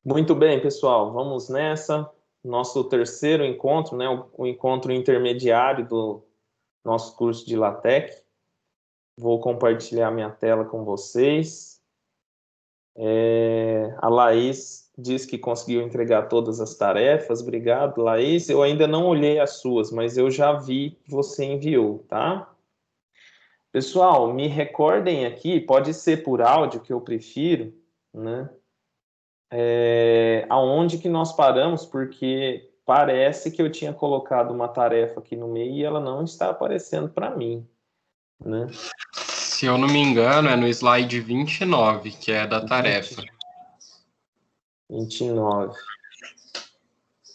Muito bem, pessoal, vamos nessa. Nosso terceiro encontro, né? O encontro intermediário do nosso curso de LaTeX. Vou compartilhar minha tela com vocês. A Laís diz que conseguiu entregar todas as tarefas. Obrigado, Laís. Eu ainda não olhei as suas, mas eu já vi que você enviou, tá? Pessoal, me recordem aqui, pode ser por áudio, que eu prefiro, né? Aonde que nós paramos, porque parece que eu tinha colocado uma tarefa aqui no meio e ela não está aparecendo para mim, né? Se eu não me engano, é no slide 29, que é da tarefa. 29.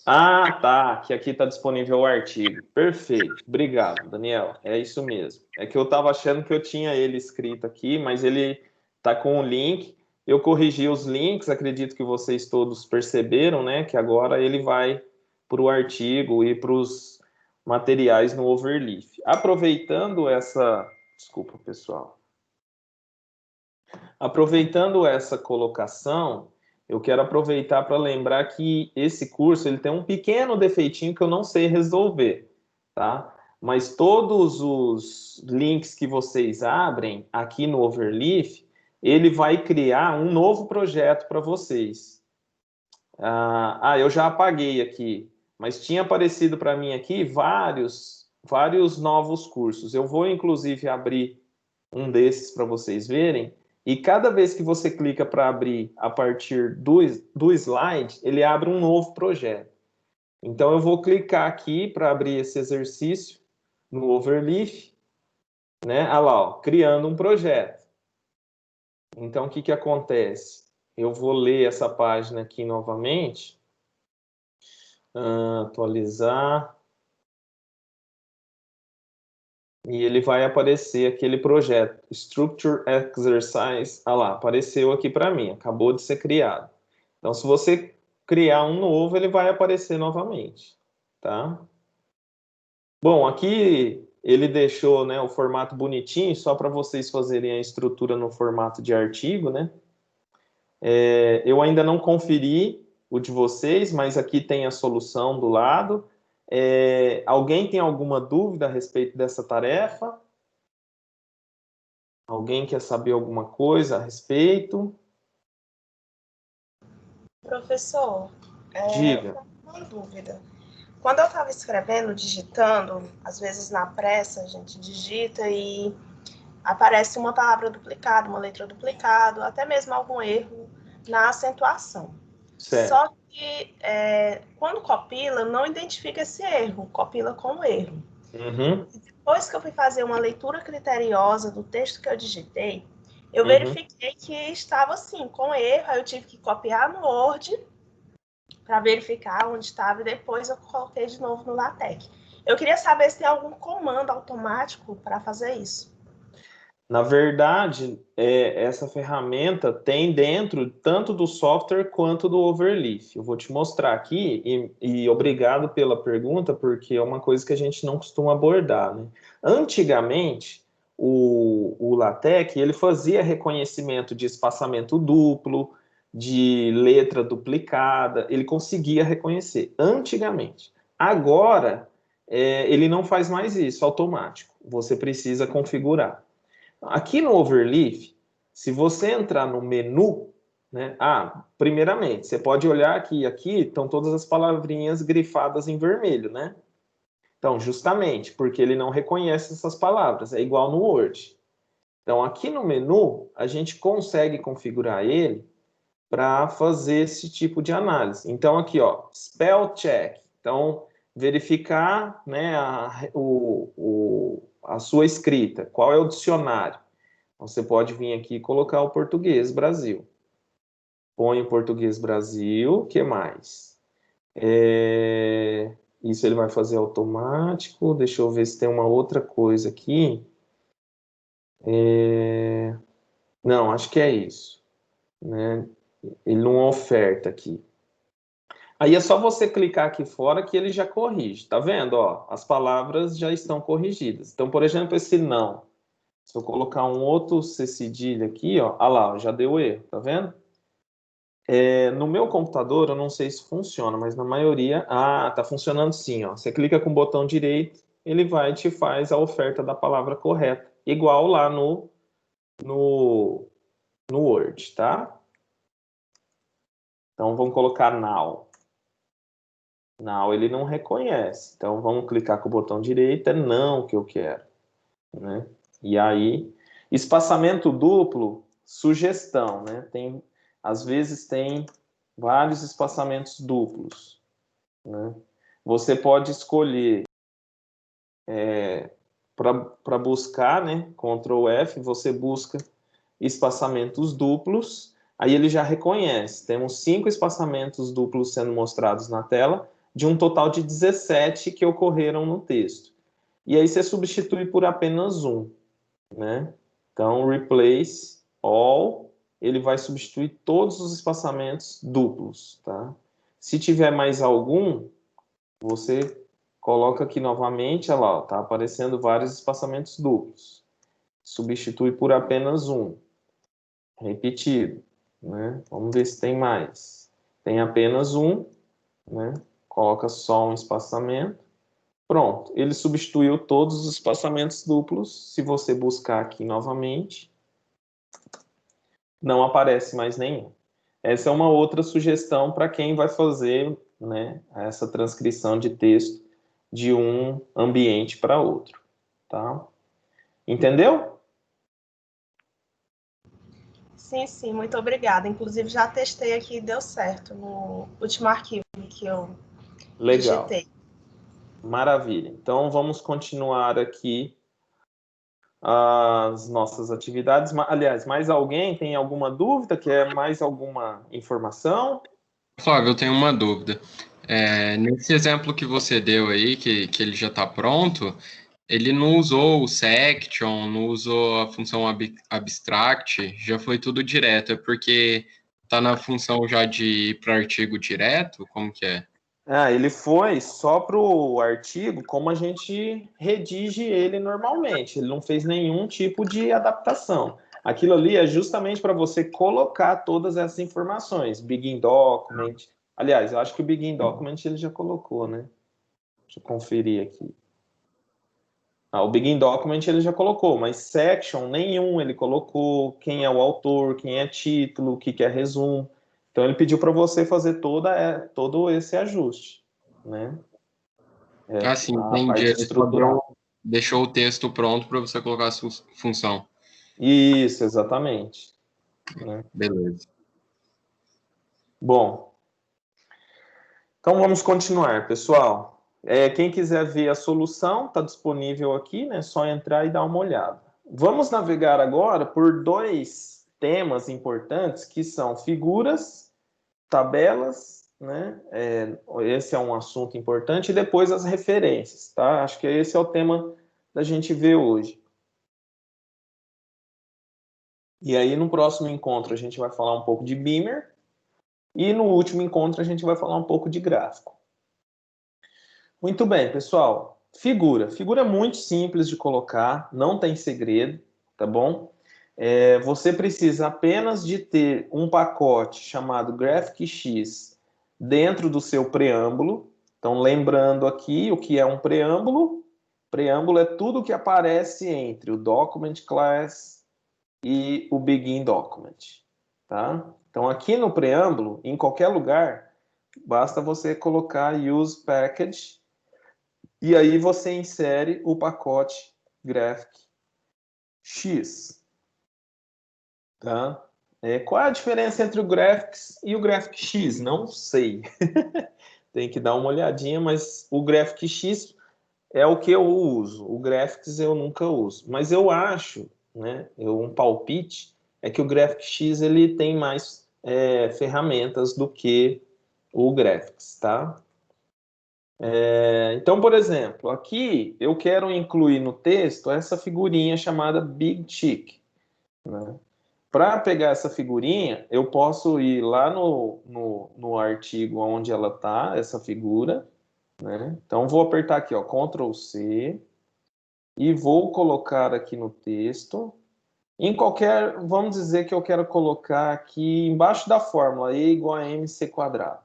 Ah, tá, que aqui está disponível o artigo. Perfeito, obrigado, Daniel. É isso mesmo. É que eu estava achando que eu tinha ele escrito aqui, mas ele está com o link. Eu corrigi os links, acredito que vocês todos perceberam, né? Que agora ele vai para o artigo e para os materiais no Overleaf. Aproveitando essa. Desculpa, pessoal. Aproveitando essa colocação, eu quero aproveitar para lembrar que esse curso ele tem um pequeno defeitinho que eu não sei resolver, tá? Mas todos os links que vocês abrem aqui no Overleaf, ele vai criar um novo projeto para vocês. Eu já apaguei aqui, mas tinha aparecido para mim aqui vários novos cursos. Eu vou, inclusive, abrir um desses para vocês verem. E cada vez que você clica para abrir a partir do slide, ele abre um novo projeto. Então, eu vou clicar aqui para abrir esse exercício no Overleaf, né? Olha lá, ó, criando um projeto. Então, o que que acontece? Eu vou ler essa página aqui novamente. Atualizar. E ele vai aparecer aquele projeto, Structure Exercise. Ah lá, apareceu aqui para mim, acabou de ser criado. Então, se você criar um novo, ele vai aparecer novamente, tá? Bom, aqui ele deixou, né, o formato bonitinho, só para vocês fazerem a estrutura no formato de artigo, né? Eu ainda não conferi o de vocês, mas aqui tem a solução do lado. Alguém tem alguma dúvida a respeito dessa tarefa? Alguém quer saber alguma coisa a respeito? Professor, Diga. uma dúvida. Quando eu estava escrevendo, digitando, às vezes na pressa a gente digita e aparece uma palavra duplicada, uma letra duplicada, até mesmo algum erro na acentuação. Certo. Só que quando compila, não identifica esse erro, compila como erro. Uhum. Depois que eu fui fazer uma leitura criteriosa do texto que eu digitei, eu verifiquei que estava assim, com erro, aí eu tive que copiar no Word para verificar onde estava e depois eu coloquei de novo no LaTeX. Eu queria saber se tem algum comando automático para fazer isso. Na verdade, essa ferramenta tem dentro tanto do software quanto do Overleaf. Eu vou te mostrar aqui e obrigado pela pergunta, porque é uma coisa que a gente não costuma abordar, né? Antigamente, o LaTeX ele fazia reconhecimento de espaçamento duplo, de letra duplicada, ele conseguia reconhecer antigamente. Agora, ele não faz mais isso automático. Você precisa configurar. Aqui no Overleaf, se você entrar no menu, né? Primeiramente, você pode olhar que aqui estão todas as palavrinhas grifadas em vermelho, né? Então, justamente porque ele não reconhece essas palavras, é igual no Word. Então, aqui no menu, a gente consegue configurar ele para fazer esse tipo de análise. Então, aqui, ó, Spell Check. Então, verificar, né, a sua escrita. Qual é o dicionário? Você pode vir aqui e colocar o português Brasil. Põe o português Brasil, o que mais? Isso ele vai fazer automático. Deixa eu ver se tem uma outra coisa aqui. Não, acho que é isso, né? Ele não oferta aqui. Aí é só você clicar aqui fora que ele já corrige. Tá vendo? Ó, as palavras já estão corrigidas. Então, por exemplo, esse não. Se eu colocar um outro C cedilha aqui, ó, lá, já deu erro, tá vendo? No meu computador, eu não sei se funciona, mas na maioria... Ah, tá funcionando sim, ó. Você clica com o botão direito, ele vai e te faz a oferta da palavra correta. Igual lá no Word, tá? Então, vamos colocar now. Now ele não reconhece. Então, vamos clicar com o botão direito, é não que eu quero, né? E aí, espaçamento duplo, sugestão, né? Às vezes tem vários espaçamentos duplos, né? Você pode escolher para buscar, né? Ctrl F, você busca espaçamentos duplos, aí ele já reconhece. Temos 5 espaçamentos duplos sendo mostrados na tela, de um total de 17 que ocorreram no texto. E aí você substitui por apenas um, né? Então, replace all, ele vai substituir todos os espaçamentos duplos, tá? Se tiver mais algum, você coloca aqui novamente, olha lá, tá aparecendo vários espaçamentos duplos. Substitui por apenas um. Repetido, né? Vamos ver se tem mais. Tem apenas um, né? Coloca só um espaçamento. Pronto, ele substituiu todos os espaçamentos duplos. Se você buscar aqui novamente, não aparece mais nenhum. Essa é uma outra sugestão para quem vai fazer, né, essa transcrição de texto de um ambiente para outro, tá? Entendeu? Sim, sim, muito obrigada. Inclusive, já testei aqui e deu certo no último arquivo que eu Legal. digitei. Maravilha. Então, vamos continuar aqui as nossas atividades. Aliás, mais alguém tem alguma dúvida? Quer mais alguma informação? Flávio, eu tenho uma dúvida. Nesse exemplo que você deu aí, que ele já está pronto, ele não usou o section, não usou a função abstract, já foi tudo direto. É porque está na função já de ir para artigo direto? Como que é? Ele foi só para o artigo como a gente redige ele normalmente. Ele não fez nenhum tipo de adaptação. Aquilo ali é justamente para você colocar todas essas informações. Begin document. Aliás, eu acho que o begin document ele já colocou, né? Deixa eu conferir aqui. O begin document ele já colocou, mas section nenhum ele colocou. Quem é o autor, quem é título, o que é resumo. Então ele pediu para você fazer todo esse ajuste, né? Assim, A entendi. parte Ele só estrutural. deixou o texto pronto para você colocar a sua função. Isso, exatamente. Né? Beleza. Bom, então vamos continuar, pessoal. Quem quiser ver a solução, está disponível aqui, né? É só entrar e dar uma olhada. Vamos navegar agora por 2 temas importantes, que são figuras, tabelas, né? Esse é um assunto importante, e depois as referências, tá? Acho que esse é o tema da gente ver hoje. E aí, no próximo encontro, a gente vai falar um pouco de Beamer, e no último encontro, a gente vai falar um pouco de gráfico. Muito bem, pessoal. Figura. Figura é muito simples de colocar, não tem segredo, tá bom? Você precisa apenas de ter um pacote chamado GraphicX dentro do seu preâmbulo. Então, lembrando aqui o que é um preâmbulo. Preâmbulo é tudo que aparece entre o document class e o begin document, tá? Então, aqui no preâmbulo, em qualquer lugar, basta você colocar use package e aí você insere o pacote GraphicX, tá? Qual é a diferença entre o Graphics e o GraphicX? Não sei. Tem que dar uma olhadinha, mas o GraphicX é o que eu uso. O Graphics eu nunca uso. Mas eu acho, né, um palpite, é que o GraphicX ele tem mais ferramentas do que o Graphics, tá? Então, por exemplo, aqui eu quero incluir no texto essa figurinha chamada Big Chick, né? Para pegar essa figurinha, eu posso ir lá no artigo onde ela está, essa figura, né? Então, vou apertar aqui, ó, Ctrl C, e vou colocar aqui no texto, Em qualquer, vamos dizer que eu quero colocar aqui embaixo da fórmula E igual a MC quadrado,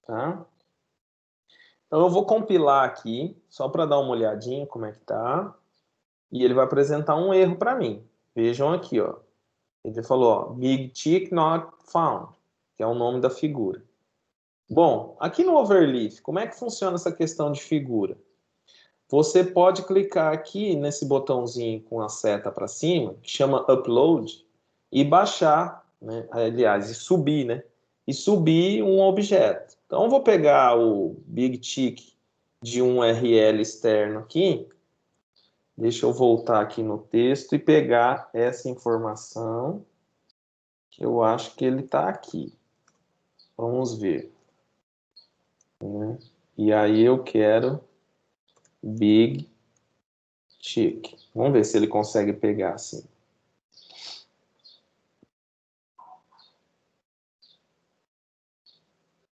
tá? Então eu vou compilar aqui, só para dar uma olhadinha como é que tá. E ele vai apresentar um erro para mim. Vejam aqui, ó. Ele falou, ó, Big Tick Not Found, que é o nome da figura. Bom, aqui no Overleaf, como é que funciona essa questão de figura? Você pode clicar aqui nesse botãozinho com a seta para cima, que chama Upload, e baixar, né? Aliás, e subir, né? E subir um objeto. Então, eu vou pegar o Big Tick de um URL externo aqui. Deixa eu voltar aqui no texto e pegar essa informação, que eu acho que ele está aqui. Vamos ver. Né? E aí eu quero Big Tick. Vamos ver se ele consegue pegar assim.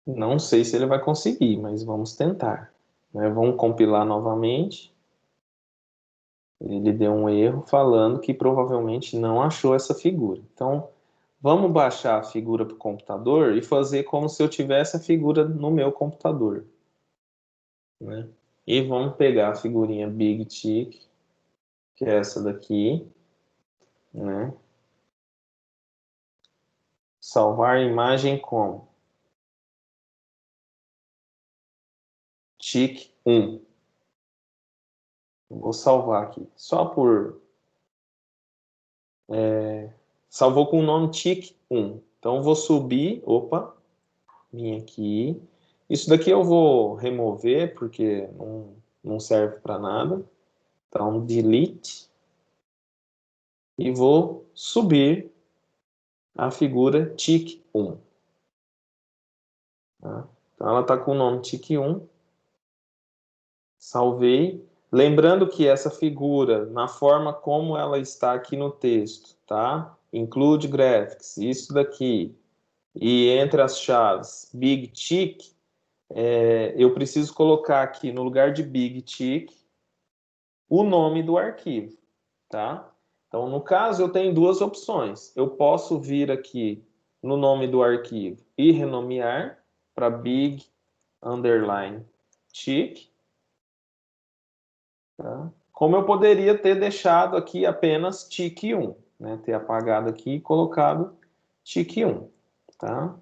Não sei se ele vai conseguir, mas vamos tentar. Né? Vamos compilar novamente. Ele deu um erro falando que provavelmente não achou essa figura. Então, vamos baixar a figura para o computador e fazer como se eu tivesse a figura no meu computador. Né? E vamos pegar a figurinha Big Tick, que é essa daqui. Né? Salvar a imagem como Tick 1. Vou salvar aqui. Só por... salvou com o nome Tick 1. Então, vou subir... Opa! Vim aqui. Isso daqui eu vou remover, porque não serve para nada. Então, delete. E vou subir a figura Tick 1. Tá? Então, ela está com o nome Tick 1. Salvei. Lembrando que essa figura, na forma como ela está aqui no texto, tá? Include graphics, isso daqui. E entre as chaves Big Tick, eu preciso colocar aqui no lugar de Big Tick o nome do arquivo, tá? Então, no caso, eu tenho duas opções. Eu posso vir aqui no nome do arquivo e renomear para Big Underline Tick. Tá? Como eu poderia ter deixado aqui apenas Tick 1, né? Ter apagado aqui e colocado Tick 1, tá?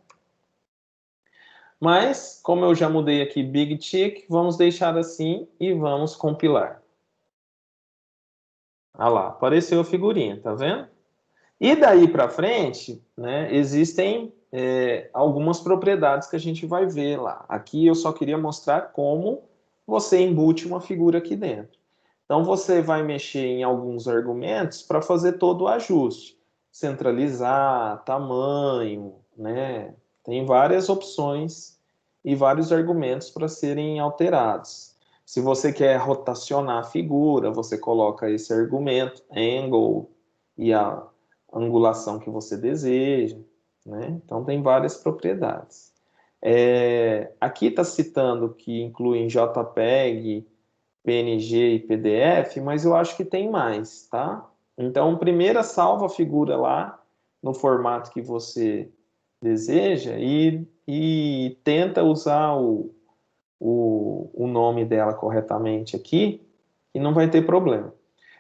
Mas, como eu já mudei aqui Big Tick, vamos deixar assim e vamos compilar. Ah lá, apareceu a figurinha, tá vendo? E daí para frente, né, existem algumas propriedades que a gente vai ver lá. Aqui eu só queria mostrar como você embute uma figura aqui dentro. Então você vai mexer em alguns argumentos para fazer todo o ajuste. Centralizar, tamanho, né? Tem várias opções e vários argumentos para serem alterados. Se você quer rotacionar a figura, você coloca esse argumento, angle, e a angulação que você deseja, né? Então tem várias propriedades. Aqui está citando que incluem JPEG, PNG e PDF, mas eu acho que tem mais, tá? Então, primeiro salva a figura lá no formato que você deseja e tenta usar o nome dela corretamente aqui e não vai ter problema.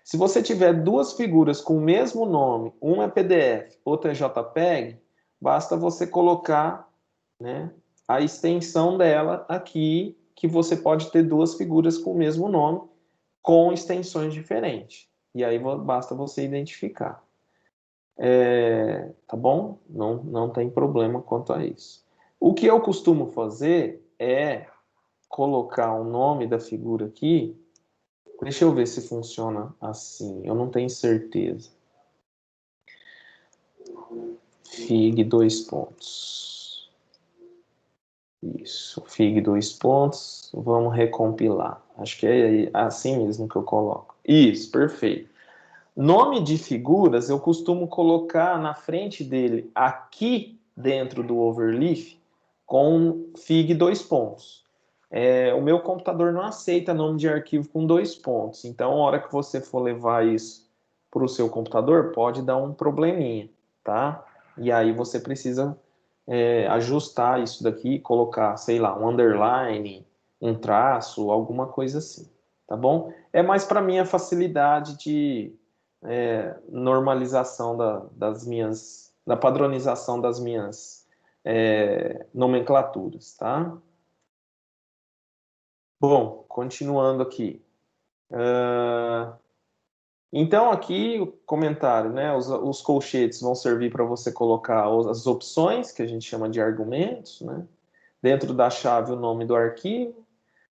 Se você tiver duas figuras com o mesmo nome, uma é PDF, outra é JPEG, basta você colocar, né, a extensão dela aqui, que você pode ter duas figuras com o mesmo nome, com extensões diferentes. E aí basta você identificar. Tá bom? Não tem problema quanto a isso. O que eu costumo fazer é colocar o nome da figura aqui. Deixa eu ver se funciona assim. Eu não tenho certeza. Fig 2 pontos. Isso, Fig 2 pontos. Vamos recompilar. Acho que é assim mesmo que eu coloco. Isso, perfeito. Nome de figuras eu costumo colocar na frente dele, aqui dentro do Overleaf, com Fig 2 pontos. O meu computador não aceita nome de arquivo com 2 pontos. Então, a hora que você for levar isso para o seu computador, pode dar um probleminha, tá? E aí você precisa ajustar isso daqui, colocar, sei lá, um underline, um traço, alguma coisa assim, tá bom? É mais para minha facilidade de normalização da padronização das minhas nomenclaturas, tá? Bom, continuando aqui. Então, aqui o comentário, né? Os colchetes vão servir para você colocar as opções, que a gente chama de argumentos, né? Dentro da chave, o nome do arquivo,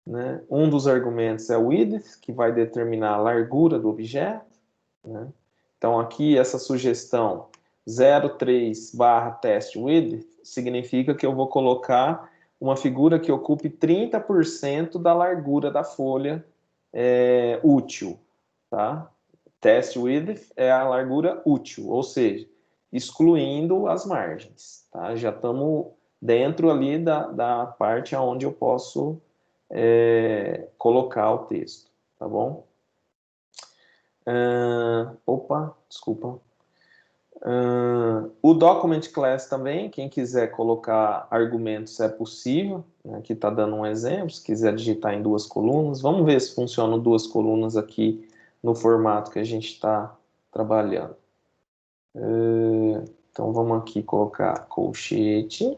né? Um dos argumentos é o width, que vai determinar a largura do objeto, né? Então, aqui, essa sugestão 03/test_width significa que eu vou colocar uma figura que ocupe 30% da largura da folha útil, tá? Test width é a largura útil, ou seja, excluindo as margens, tá? Já estamos dentro ali da parte onde eu posso colocar o texto, tá bom? Desculpa. O document class também, quem quiser colocar argumentos é possível, né? Aqui está dando um exemplo, se quiser digitar em 2 colunas, vamos ver se funciona 2 colunas aqui no formato que a gente está trabalhando. Então vamos aqui colocar colchete,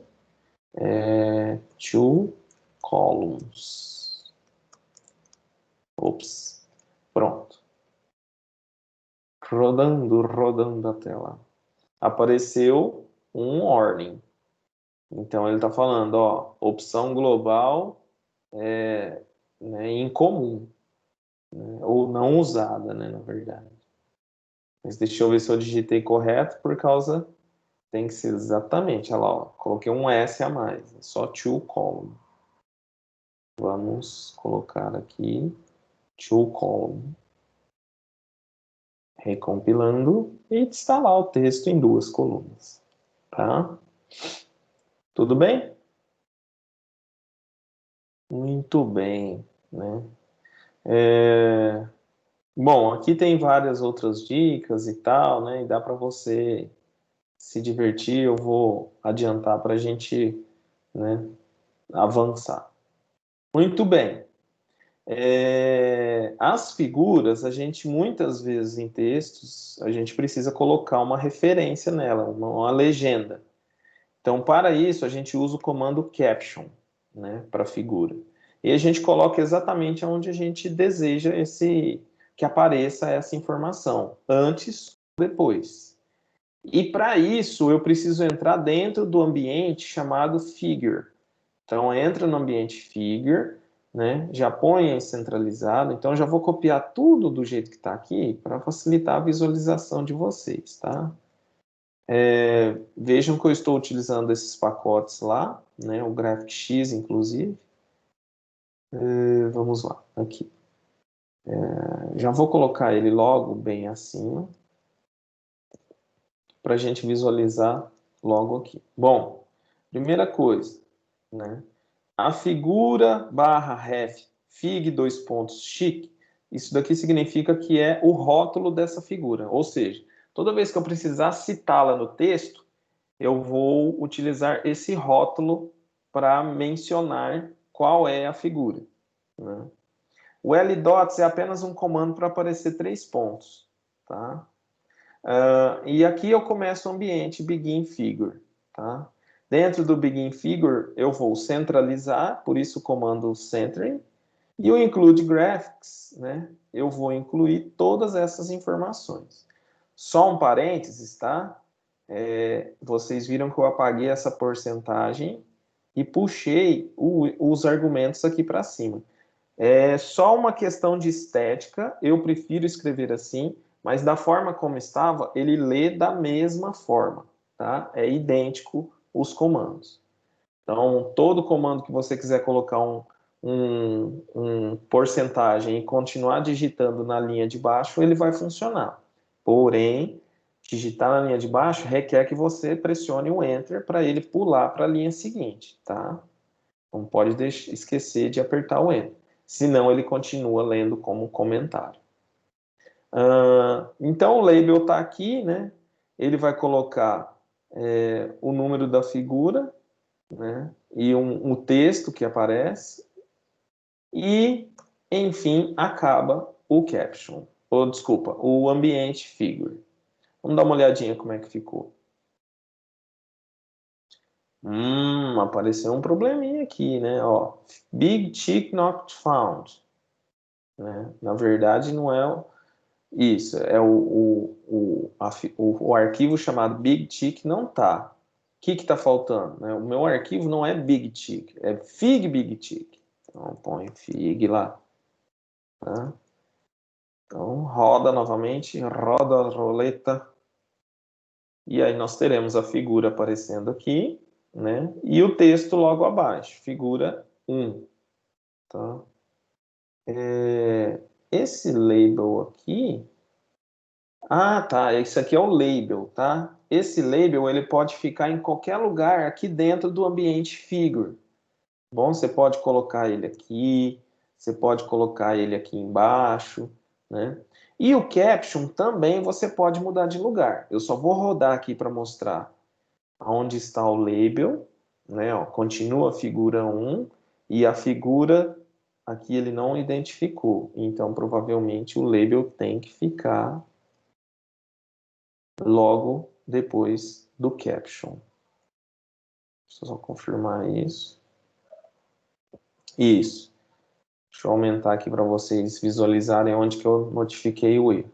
2 columns. Ops, pronto. Rodando a tela. Apareceu um warning. Então ele está falando, ó, opção global né, incomum, né, ou não usada, né, na verdade. Mas deixa eu ver se eu digitei correto, por causa tem que ser exatamente, olha lá, ó, coloquei um S a mais, só 2 column. Vamos colocar aqui 2 column. Recompilando e está lá o texto em 2 colunas, tá? Tudo bem? Muito bem, né? Bom, aqui tem várias outras dicas e tal, né? E dá para você se divertir. Eu vou adiantar para a gente, né, avançar. Muito bem. As figuras, a gente muitas vezes em textos, a gente precisa colocar uma referência nela, uma legenda. Então, para isso, a gente usa o comando caption, né, para a figura. E a gente coloca exatamente onde a gente deseja que apareça essa informação, antes ou depois. E para isso, eu preciso entrar dentro do ambiente chamado figure. Então, entra no ambiente figure, né, já põe centralizado. Então, já vou copiar tudo do jeito que está aqui para facilitar a visualização de vocês, tá? Vejam que eu estou utilizando esses pacotes lá, né, o GraphicX, inclusive. Vamos lá, aqui. Já vou colocar ele logo bem acima, para a gente visualizar logo aqui. Bom, primeira coisa, né, a figura /ref fig chic, isso daqui significa que é o rótulo dessa figura, ou seja, toda vez que eu precisar citá-la no texto, eu vou utilizar esse rótulo para mencionar qual é a figura, né? O LDOTS é apenas um comando para aparecer 3 pontos, tá? E aqui eu começo o ambiente begin figure, tá? Dentro do begin figure eu vou centralizar, por isso o comando centering, e o include graphics, né? Eu vou incluir todas essas informações. Só um parênteses, tá? Vocês viram que eu apaguei essa porcentagem e puxei os argumentos aqui para cima. É só uma questão de estética, eu prefiro escrever assim, mas da forma como estava, ele lê da mesma forma, tá? É idêntico os comandos. Então, todo comando que você quiser colocar um porcentagem e continuar digitando na linha de baixo, ele vai funcionar. Porém, digitar na linha de baixo requer que você pressione o Enter para ele pular para a linha seguinte, tá? Não pode esquecer de apertar o Enter. Senão, ele continua lendo como comentário. Então, o label está aqui, né? Ele vai colocar o número da figura, né? E o texto que aparece. E, enfim, acaba o caption. Ou, desculpa, o ambiente figure. Vamos dar uma olhadinha como é que ficou. Apareceu um probleminha aqui, né? Ó, big tick not found. Né? Na verdade, não é isso. É o arquivo chamado big tick não tá. O que está faltando? Né? O meu arquivo não é big tick, é fig big tick. Então, põe fig lá. Tá? Então, roda novamente, roda a roleta. E aí nós teremos a figura aparecendo aqui, né? E o texto logo abaixo, figura 1. Tá? Esse label aqui... tá, esse aqui é o label, tá? Esse label, ele pode ficar em qualquer lugar aqui dentro do ambiente figure. Bom, você pode colocar ele aqui, você pode colocar ele aqui embaixo, né? E o caption também você pode mudar de lugar. Eu só vou rodar aqui para mostrar onde está o label, né? Ó, continua a figura 1 e a figura aqui ele não identificou. Então, provavelmente o label tem que ficar logo depois do caption. Deixa eu só confirmar isso. Isso. Deixa eu aumentar aqui para vocês visualizarem onde que eu notifiquei o erro.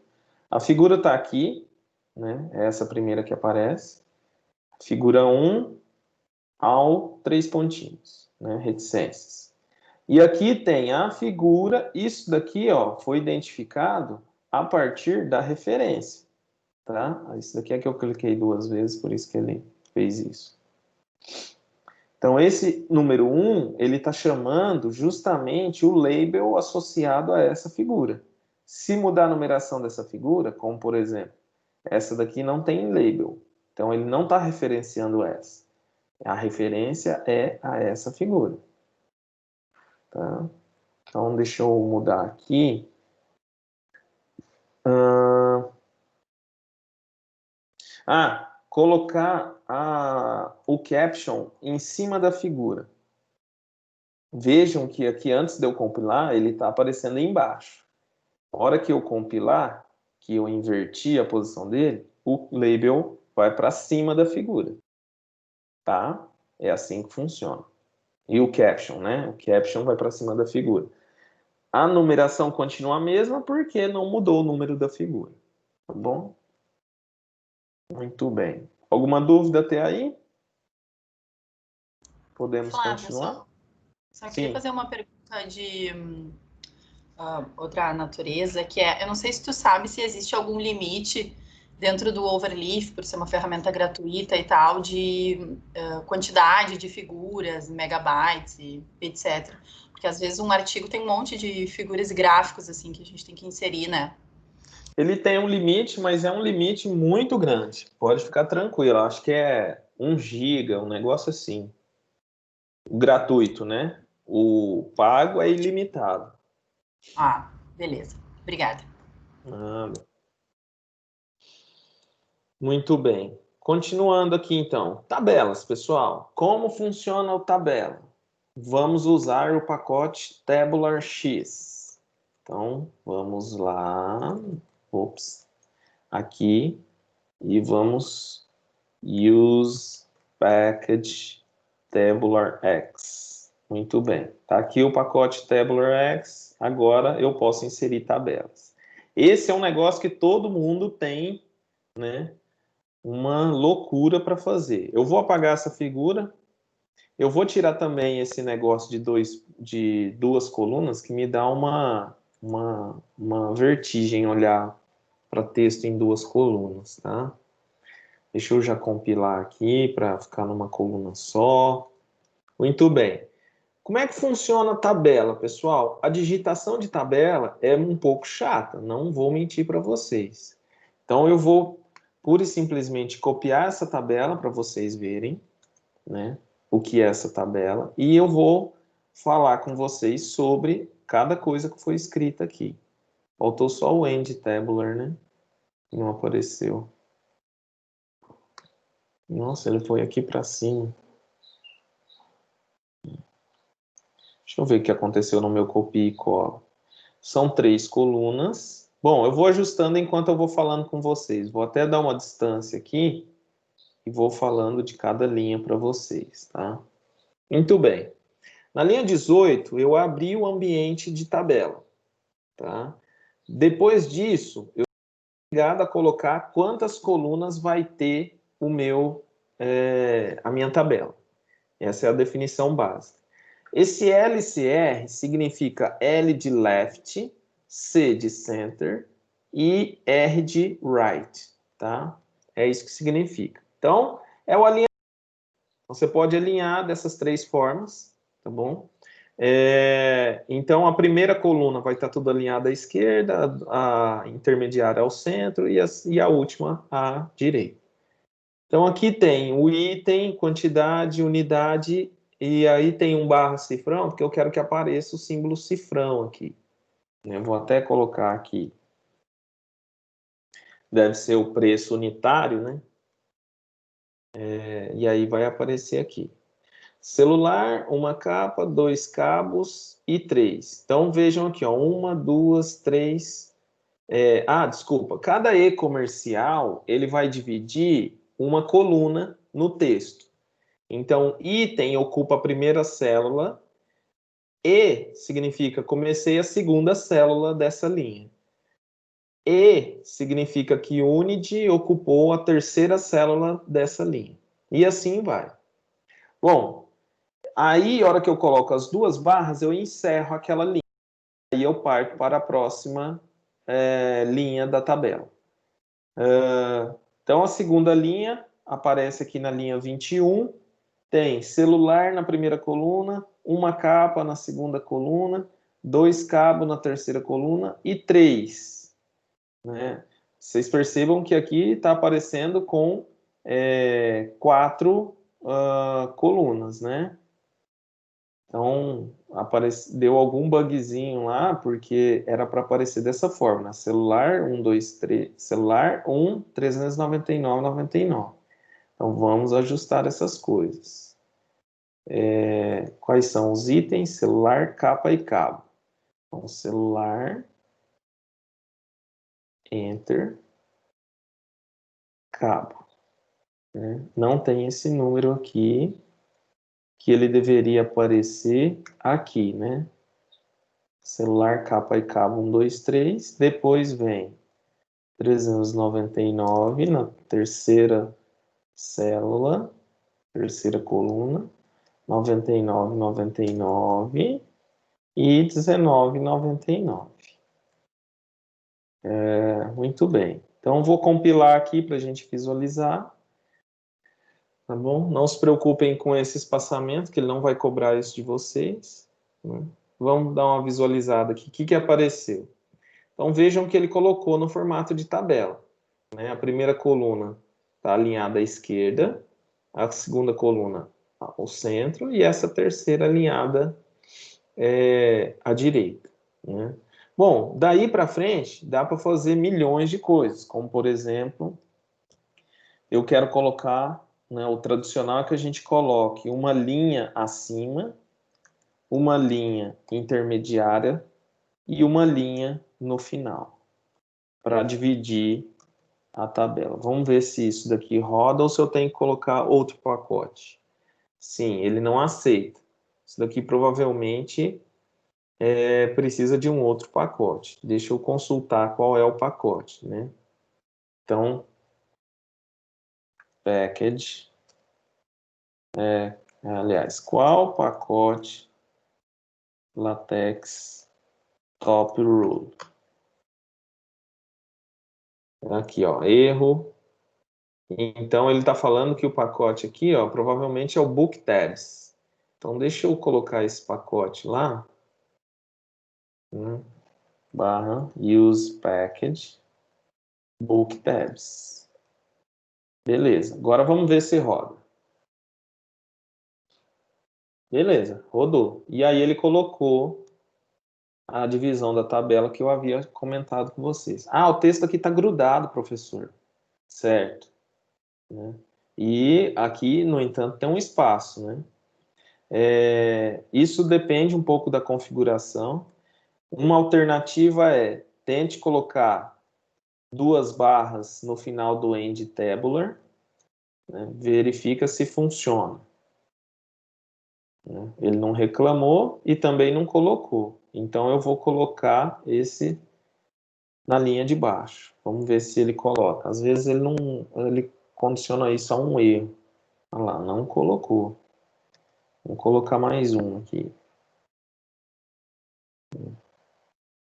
A figura está aqui, né? É essa primeira que aparece. Figura 1 ao 3 pontinhos, né? Reticências. E aqui tem a figura, isso daqui, ó, foi identificado a partir da referência, tá? Isso daqui é que eu cliquei 2 vezes, por isso que ele fez isso. Então, esse número 1, ele está chamando justamente o label associado a essa figura. Se mudar a numeração dessa figura, como por exemplo, essa daqui não tem label, então ele não está referenciando essa. A referência é a essa figura. Tá? Então, deixa eu mudar aqui. Colocar o caption em cima da figura. Vejam que aqui, antes de eu compilar, ele está aparecendo embaixo. Na hora que eu compilar, que eu inverti a posição dele, o label vai para cima da figura. Tá? É assim que funciona. E o caption, né? O caption vai para cima da figura. A numeração continua a mesma porque não mudou o número da figura. Tá bom? Muito bem. Alguma dúvida até aí? Podemos continuar? Só queria fazer uma pergunta de outra natureza, que é, eu não sei se tu sabe se existe algum limite dentro do Overleaf, por ser uma ferramenta gratuita e tal, de quantidade de figuras, megabytes, e etc. Porque às vezes um artigo tem um monte de figuras e gráficos assim que a gente tem que inserir, né? Ele tem um limite, mas é um limite muito grande. Pode ficar tranquilo. Acho que é 1 giga, um negócio assim. O gratuito, né? O pago é ilimitado. Beleza. Obrigada. Muito bem. Continuando aqui, então. Tabelas, pessoal. Como funciona o tabela? Vamos usar o pacote Tabular X. Então, vamos lá. Aqui. E vamos use package Tabular X. Muito bem. Tá aqui o pacote Tabular X. Agora eu posso inserir tabelas. Esse é um negócio que todo mundo tem, né? Uma loucura para fazer. Eu vou apagar essa figura. Eu vou tirar também esse negócio de duas colunas que me dá uma vertigem olhar para texto em 2 colunas, tá? Deixa eu já compilar aqui para ficar numa coluna só. Muito bem. Como é que funciona a tabela, pessoal? A digitação de tabela é um pouco chata, não vou mentir para vocês. Então eu vou pura e simplesmente copiar essa tabela para vocês verem, né, o que é essa tabela, e eu vou falar com vocês sobre cada coisa que foi escrita aqui. Faltou só o end tabular, né? Não apareceu. Nossa, ele foi aqui para cima. Deixa eu ver o que aconteceu no meu copia e cola. São 3 colunas. Bom, eu vou ajustando enquanto eu vou falando com vocês. Vou até dar uma distância aqui e vou falando de cada linha para vocês, tá? Muito bem. Na linha 18, eu abri o ambiente de tabela, tá? Depois disso, eu sou obrigado a colocar quantas colunas vai ter a minha tabela. Essa é a definição básica. Esse LCR significa L de left, C de center e R de right, tá? É isso que significa. Então, é o alinhamento. Você pode alinhar dessas 3 formas, tá bom? Então, a primeira coluna vai estar tudo alinhada à esquerda, a intermediária ao centro e a última à direita. Então, aqui tem o item, quantidade, unidade, e aí tem um barra cifrão, porque eu quero que apareça o símbolo cifrão aqui. Eu vou até colocar aqui. Deve ser o preço unitário, né? E aí vai aparecer aqui. Celular, uma capa, 2 cabos e 3. Então, vejam aqui, ó, 1, 2, 3. Desculpa. Cada e-comercial, ele vai dividir uma coluna no texto. Então, item ocupa a primeira célula, E significa comecei a segunda célula dessa linha. E significa que Unity ocupou a terceira célula dessa linha. E assim vai. Bom, aí, a hora que eu coloco as 2 barras, eu encerro aquela linha. Aí eu parto para a próxima linha da tabela. Então, a segunda linha aparece aqui na linha 21. Tem celular na primeira coluna, uma capa na segunda coluna, 2 cabos na terceira coluna e 3. Né? Vocês percebam que aqui está aparecendo com 4 colunas, né? Então, deu algum bugzinho lá, porque era para aparecer dessa forma, né? Celular 1, 2, 3, celular 1, 399,99. Então, vamos ajustar essas coisas. Quais são os itens? Celular, capa e cabo. Então, celular, enter, cabo. Né? Não tem esse número aqui, que ele deveria aparecer aqui, né? Celular, capa e cabo, 1, 2, 3. Depois vem 399 na terceira célula, terceira coluna, 99,99 e 19,99. Muito bem. Então, vou compilar aqui para a gente visualizar. Tá bom? Não se preocupem com esse espaçamento, que ele não vai cobrar isso de vocês. Né? Vamos dar uma visualizada aqui. O que apareceu? Então, vejam que ele colocou no formato de tabela. Né? A primeira coluna está alinhada à esquerda, a segunda coluna ao centro e essa terceira alinhada à direita. Né? Bom, daí para frente, dá para fazer milhões de coisas, como, por exemplo, eu quero colocar, né, o tradicional é que a gente coloque uma linha acima, uma linha intermediária e uma linha no final, para dividir a tabela. Vamos ver se isso daqui roda ou se eu tenho que colocar outro pacote. Sim, ele não aceita. Isso daqui provavelmente precisa de um outro pacote. Deixa eu consultar qual é o pacote, né? Então, package. Aliás, qual pacote LaTeX Top Rule? Aqui, ó, erro. Então, ele está falando que o pacote aqui, ó, provavelmente é o Book Tabs. Então, deixa eu colocar esse pacote lá. Barra use package Book Tabs. Beleza. Agora vamos ver se roda. Beleza, rodou. E aí ele colocou a divisão da tabela que eu havia comentado com vocês. Ah, o texto aqui está grudado, professor. Certo. Né? E aqui, no entanto, tem um espaço, né? Isso depende um pouco da configuração. Uma alternativa é, tente colocar 2 barras no final do end tabular, né? Verifica se funciona. Né? Ele não reclamou e também não colocou. Então, eu vou colocar esse na linha de baixo. Vamos ver se ele coloca. Às vezes ele condiciona isso a um erro. Olha lá, não colocou. Vou colocar mais um aqui.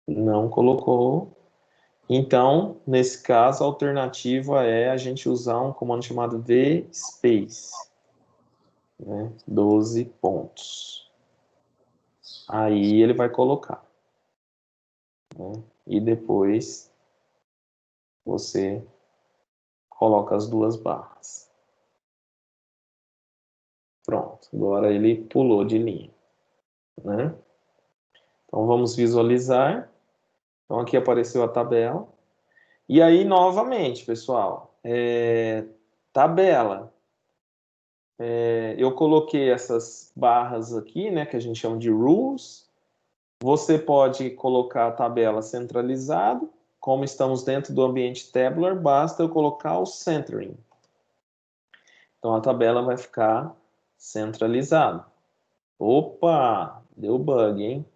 Não colocou. Então, nesse caso, a alternativa é a gente usar um comando chamado vspace. Né? 12 pontos. Aí ele vai colocar. Né? E depois você coloca as 2 barras. Pronto, agora ele pulou de linha. Né? Então vamos visualizar. Então aqui apareceu a tabela. E aí, novamente, pessoal, tabela. Eu coloquei essas barras aqui, né, que a gente chama de rules. Você pode colocar a tabela centralizada. Como estamos dentro do ambiente tabular, basta eu colocar o centering. Então a tabela vai ficar centralizada. Opa, deu bug, hein?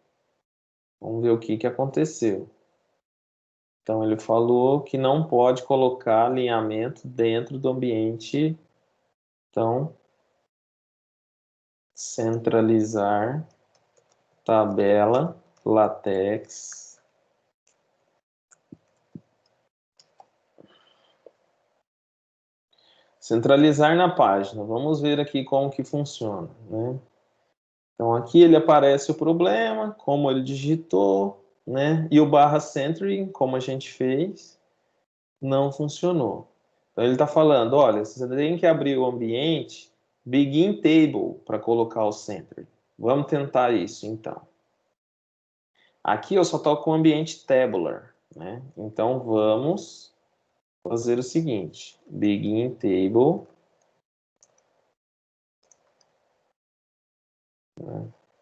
Vamos ver o que aconteceu. Então ele falou que não pode colocar alinhamento dentro do ambiente. Então, centralizar tabela LaTeX. Centralizar na página. Vamos ver aqui como que funciona, né? Então aqui ele aparece o problema, como ele digitou, né? E o barra centering, como a gente fez, não funcionou. Então ele está falando, olha, você tem que abrir o ambiente begin table para colocar o centering. Vamos tentar isso, então. Aqui eu só estou com o ambiente tabular, né? Então vamos fazer o seguinte, begin table.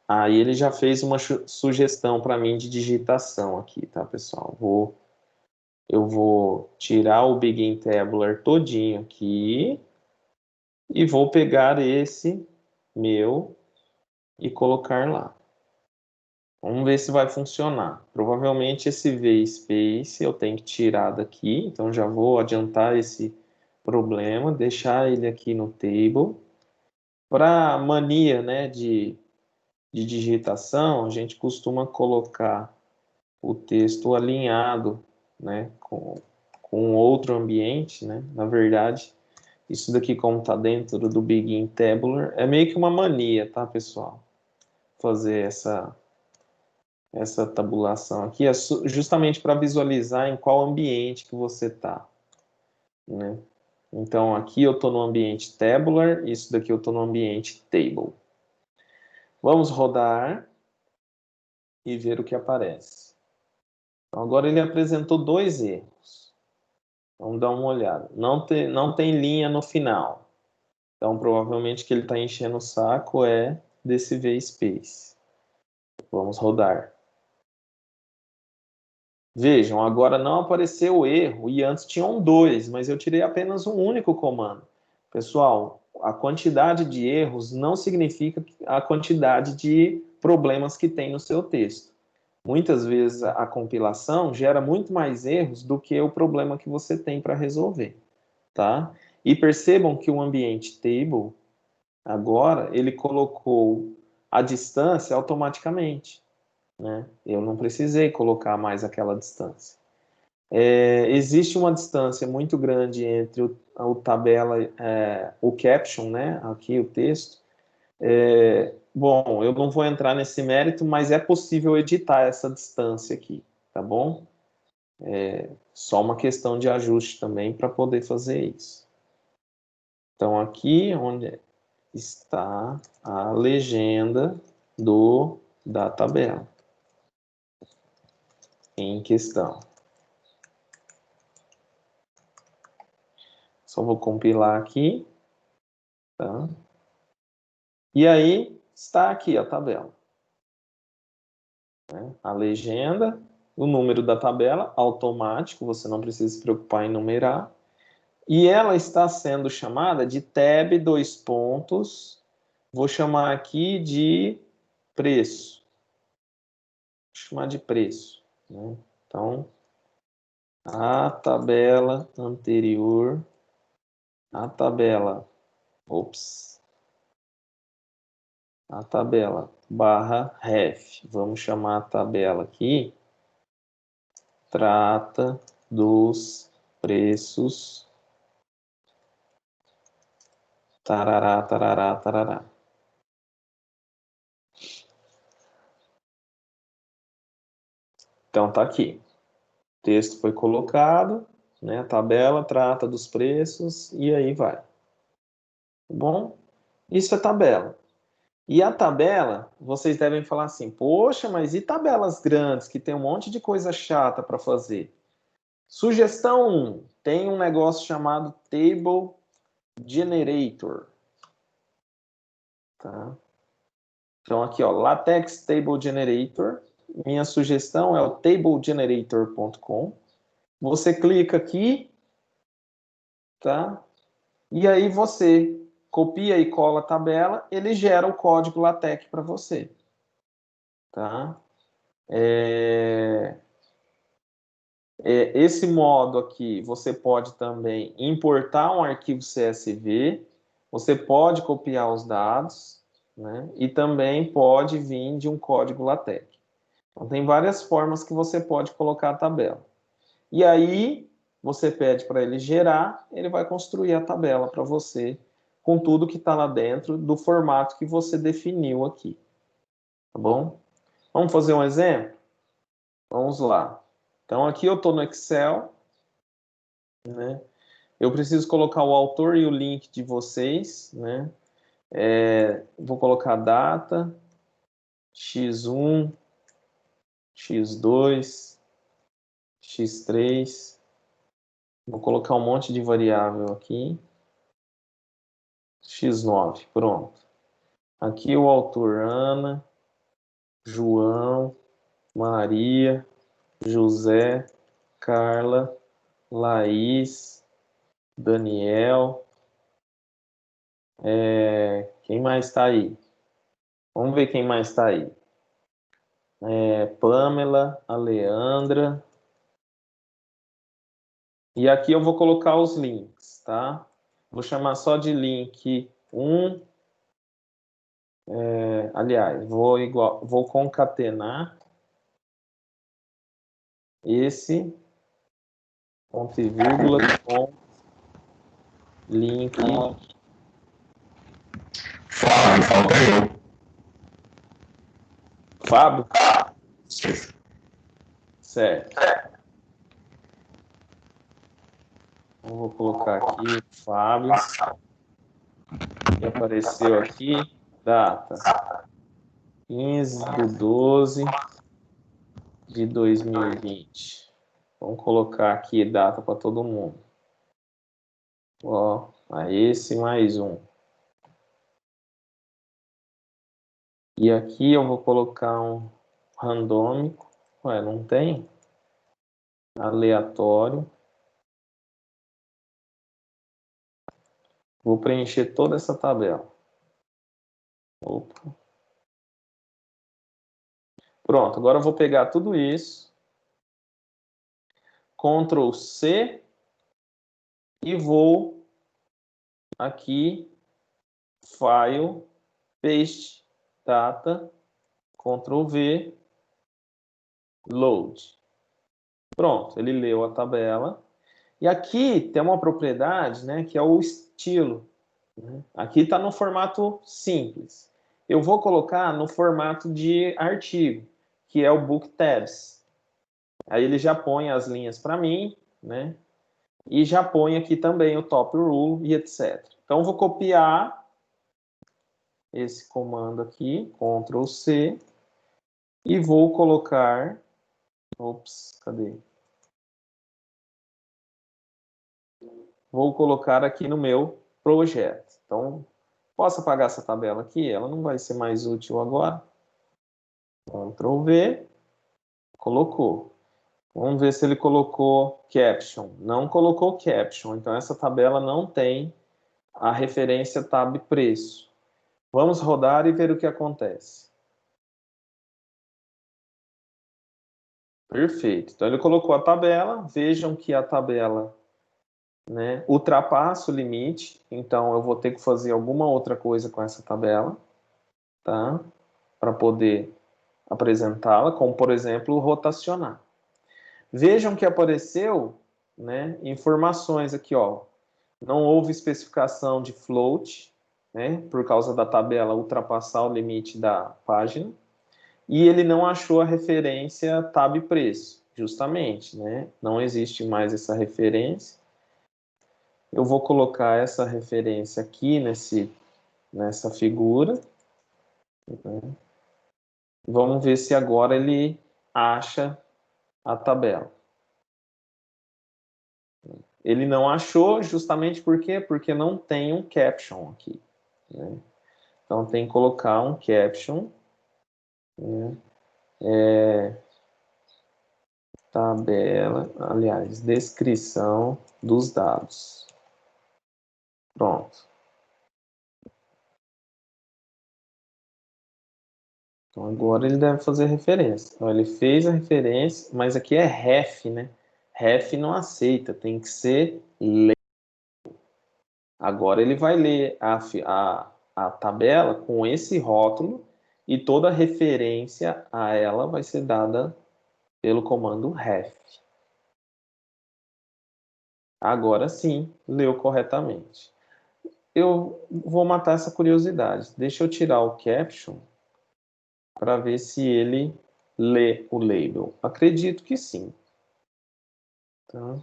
Aí ele já fez uma sugestão para mim de digitação aqui, tá, pessoal? Eu vou tirar o begin tabular todinho aqui e vou pegar esse meu e colocar lá. Vamos ver se vai funcionar. Provavelmente esse vspace eu tenho que tirar daqui, então já vou adiantar esse problema, deixar ele aqui no table. Para mania, né, de digitação, a gente costuma colocar o texto alinhado, né, com outro ambiente, né? Na verdade, isso daqui, como está dentro do Begin Tabular, é meio que uma mania, tá, pessoal? Fazer essa tabulação aqui é justamente para visualizar em qual ambiente que você está, né? Então, aqui eu estou no ambiente tabular, isso daqui eu estou no ambiente table. Vamos rodar e ver o que aparece. Então, agora ele apresentou 2 erros. Vamos dar uma olhada. Não tem linha no final. Então, provavelmente, que ele está enchendo o saco é desse vspace. Vamos rodar. Vejam, agora não apareceu o erro e antes tinham 2, mas eu tirei apenas um único comando. Pessoal, a quantidade de erros não significa a quantidade de problemas que tem no seu texto. Muitas vezes a compilação gera muito mais erros do que o problema que você tem para resolver, tá? E percebam que o ambiente table, agora, ele colocou a distância automaticamente, né? Eu não precisei colocar mais aquela distância. Existe uma distância muito grande entre o tabela, o caption, né? Aqui o texto. Bom, eu não vou entrar nesse mérito, mas é possível editar essa distância aqui, tá bom? Só uma questão de ajuste também para poder fazer isso. Então, aqui onde está a legenda da tabela. em questão. Só vou compilar aqui. Tá? E aí, está aqui a tabela. A legenda, o número da tabela, automático, você não precisa se preocupar em numerar. E ela está sendo chamada de tab, dois pontos, vou chamar aqui de preço. Vou chamar de preço. Né? Então, a tabela anterior, a tabela barra ref, vamos chamar a tabela aqui, trata dos preços, tarará, tarará, tarará. Então tá aqui, o texto foi colocado, né? A tabela trata dos preços e aí vai. Tá bom? Isso é tabela. E a tabela, vocês devem falar assim, poxa, mas e tabelas grandes que tem um monte de coisa chata para fazer? Sugestão 1, tem um negócio chamado Table Generator. Tá? Então aqui, ó, LaTeX Table Generator. Minha sugestão é o tablegenerator.com. Você clica aqui, tá? E aí você copia e cola a tabela, ele gera o código LaTeX para você. Tá? Esse modo aqui, você pode também importar um arquivo CSV, você pode copiar os dados, né? E também pode vir de um código LaTeX. Então, tem várias formas que você pode colocar a tabela. E aí, você pede para ele gerar, ele vai construir a tabela para você, com tudo que está lá dentro, do formato que você definiu aqui. Tá bom? Vamos fazer um exemplo? Vamos lá. Então, aqui eu estou no Excel, né? Eu preciso colocar o autor e o link de vocês, né? Vou colocar data, X1, X2, X3. Vou colocar um monte de variável aqui. X9, pronto. Aqui o autor Ana, João, Maria, José, Carla, Laís, Daniel. Quem mais está aí? Vamos ver quem mais está aí. Pamela, a Leandra. E aqui eu vou colocar os links, tá? Vou chamar só de link 1. Aliás, vou concatenar esse ponto e vírgula com link. Fábio, falta eu. Fábio? Certo. Eu vou colocar aqui Fábio. E apareceu aqui data 15/12/2020. Vamos colocar aqui data para todo mundo. Ó, a esse mais um. E aqui eu vou colocar um randômico. Ué, não tem? Aleatório. Vou preencher toda essa tabela. Opa. Pronto, agora eu vou pegar tudo isso. Ctrl C. E vou aqui, File, Paste, Data, Ctrl V, Load. Pronto, ele leu a tabela. E aqui tem uma propriedade, né, que é o estilo. Aqui está no formato simples. Eu vou colocar no formato de artigo, que é o Book Tabs. Aí ele já põe as linhas para mim, né? E já põe aqui também o top rule e etc. Então, vou copiar esse comando aqui, Ctrl C, e vou colocar Ops, cadê? Vou colocar aqui no meu projeto. Então, posso apagar essa tabela aqui? Ela não vai ser mais útil agora. Ctrl V, colocou. Vamos ver se ele colocou caption. Não colocou caption, então essa tabela não tem a referência tab preço. Vamos rodar e ver o que acontece. Perfeito. Então ele colocou a tabela. Vejam que a tabela, né, ultrapassa o limite. Então eu vou ter que fazer alguma outra coisa com essa tabela, tá? Para poder apresentá-la, como por exemplo rotacionar. Vejam que apareceu, né, informações aqui, ó. Não houve especificação de float, né, por causa da tabela ultrapassar o limite da página. E ele não achou a referência tab preço, justamente, né? Não existe mais essa referência. Eu vou colocar essa referência aqui nessa figura. Né? Vamos ver se agora ele acha a tabela. Ele não achou justamente por quê? Porque não tem um caption aqui. Né? Então tem que colocar um caption. Né? Tabela, aliás, descrição dos dados. Pronto. Então agora ele deve fazer referência. Então ele fez a referência, mas aqui é ref, né? Ref não aceita, tem que ser label. Agora ele vai ler a tabela com esse rótulo e toda a referência a ela vai ser dada pelo comando ref. Agora sim, leu corretamente. Eu vou matar essa curiosidade. Deixa eu tirar o caption para ver se ele lê o label. Acredito que sim. Tá?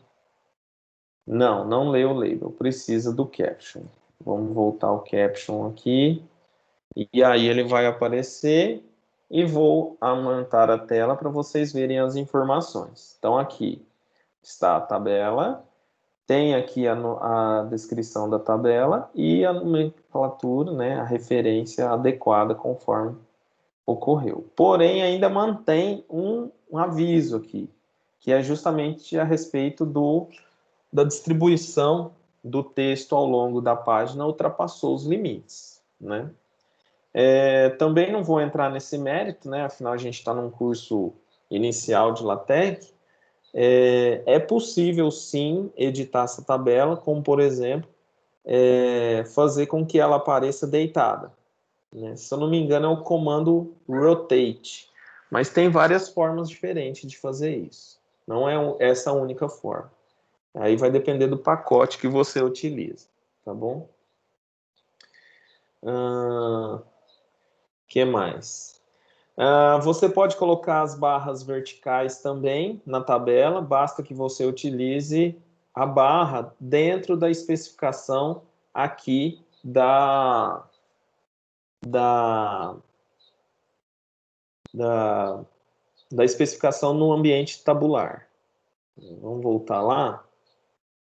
Não lê o label. Precisa do caption. Vamos voltar o caption aqui. E aí ele vai aparecer e vou aumentar a tela para vocês verem as informações. Então aqui está a tabela. Tem aqui a descrição da tabela e a nomenclatura, né, a referência adequada conforme ocorreu. Porém, ainda mantém um aviso aqui, que é justamente a respeito da distribuição do texto ao longo da página ultrapassou os limites. Né? Também não vou entrar nesse mérito, né, afinal a gente está num curso inicial de LaTeX. É possível sim editar essa tabela, como por exemplo, fazer com que ela apareça deitada. Né? Se eu não me engano é o comando rotate, mas tem várias formas diferentes de fazer isso. Não é essa a única forma. Aí vai depender do pacote que você utiliza, tá bom? Que mais? Você pode colocar as barras verticais também na tabela, basta que você utilize a barra dentro da especificação aqui da especificação no ambiente tabular. Vamos voltar lá.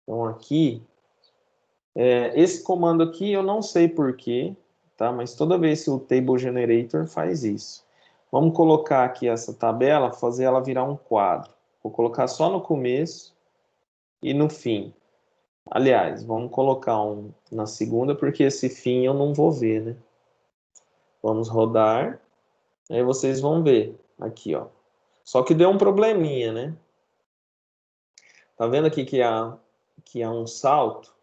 Então aqui, esse comando aqui eu não sei porquê, tá? Mas toda vez que o Table Generator faz isso. Vamos colocar aqui essa tabela, fazer ela virar um quadro. Vou colocar só no começo e no fim. Aliás, vamos colocar um na segunda, porque esse fim eu não vou ver, né? Vamos rodar. Aí vocês vão ver aqui, ó. Só que deu um probleminha, né? Tá vendo aqui que há um salto?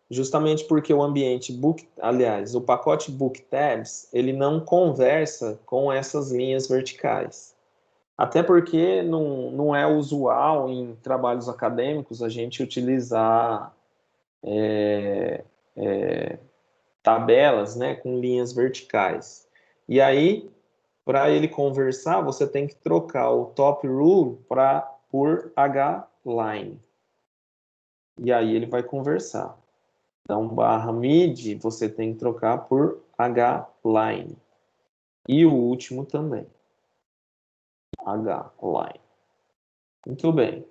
Justamente porque o ambiente o pacote Book Tabs, ele não conversa com essas linhas verticais. Até porque não é usual em trabalhos acadêmicos a gente utilizar tabelas, né, com linhas verticais. E aí, para ele conversar, você tem que trocar o top rule por hline. E aí ele vai conversar. Então, barra mid, você tem que trocar por hline. E o último também. Hline. Muito bem.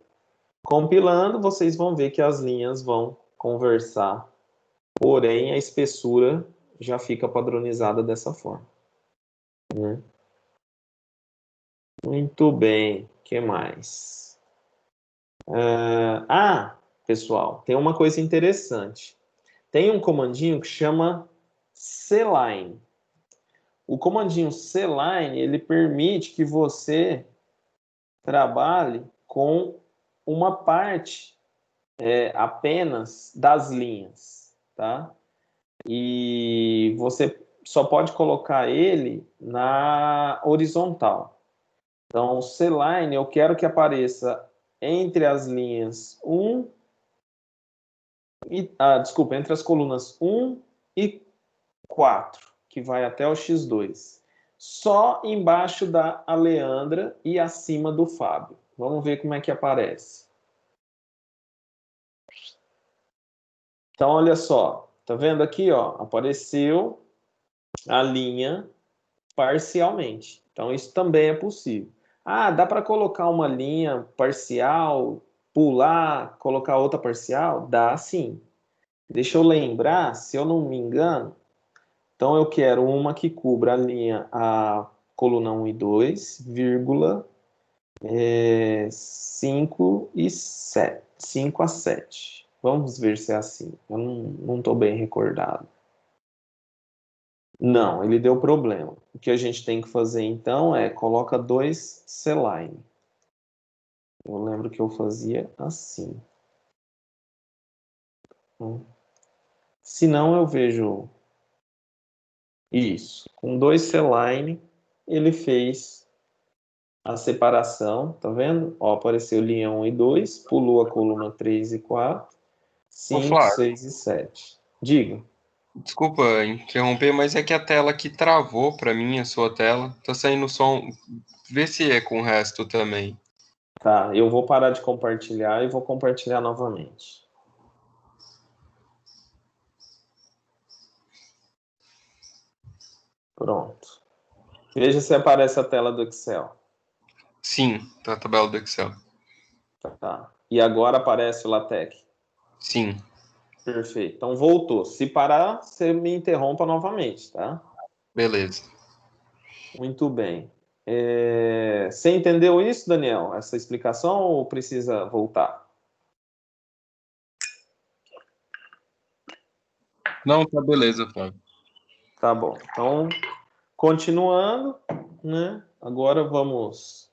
Compilando, vocês vão ver que as linhas vão conversar, porém a espessura já fica padronizada dessa forma, né? Muito bem. O que mais? Pessoal, tem uma coisa interessante. Tem um comandinho que chama cline. O comandinho cline, ele permite que você trabalhe com uma parte apenas das linhas, tá? E você só pode colocar ele na horizontal. Então, o cline, eu quero que apareça entre as linhas 1 entre as colunas 1 e 4, que vai até o X2. Só embaixo da Aleandra e acima do Fábio. Vamos ver como é que aparece. Então, olha só. Tá vendo aqui, ó? Apareceu a linha parcialmente. Então, isso também é possível. Dá para colocar uma linha parcial, pular, colocar outra parcial? Dá sim. Deixa eu lembrar, se eu não me engano, então eu quero uma que cubra a coluna 1 e 2, vírgula, 5 e 7, 5 a 7. Vamos ver se é assim. Eu não estou bem recordado. Não, ele deu problema. O que a gente tem que fazer então é coloca 2 C-line. Eu lembro que eu fazia assim. Se não, eu vejo isso. Com 2 C-line, ele fez a separação, tá vendo? Ó, apareceu linha 1 e 2, pulou a coluna 3 e 4, 5, Flávio, 6 e 7. Diga. desculpa interromper, mas é que a tela aqui travou para mim, a sua tela. Tá saindo som. Vê se é com o resto também. Tá, eu vou parar de compartilhar e vou compartilhar novamente. Pronto. Veja se aparece a tela do Excel. Sim, tá a tabela do Excel. Tá. E agora aparece o LaTeX. Sim. Perfeito. Então voltou. Se parar, você me interrompa novamente, tá? Beleza. Muito bem. Você entendeu isso, Daniel? Essa explicação ou precisa voltar? Não, tá beleza, Flávio. Tá bom. Então, continuando, né? Agora vamos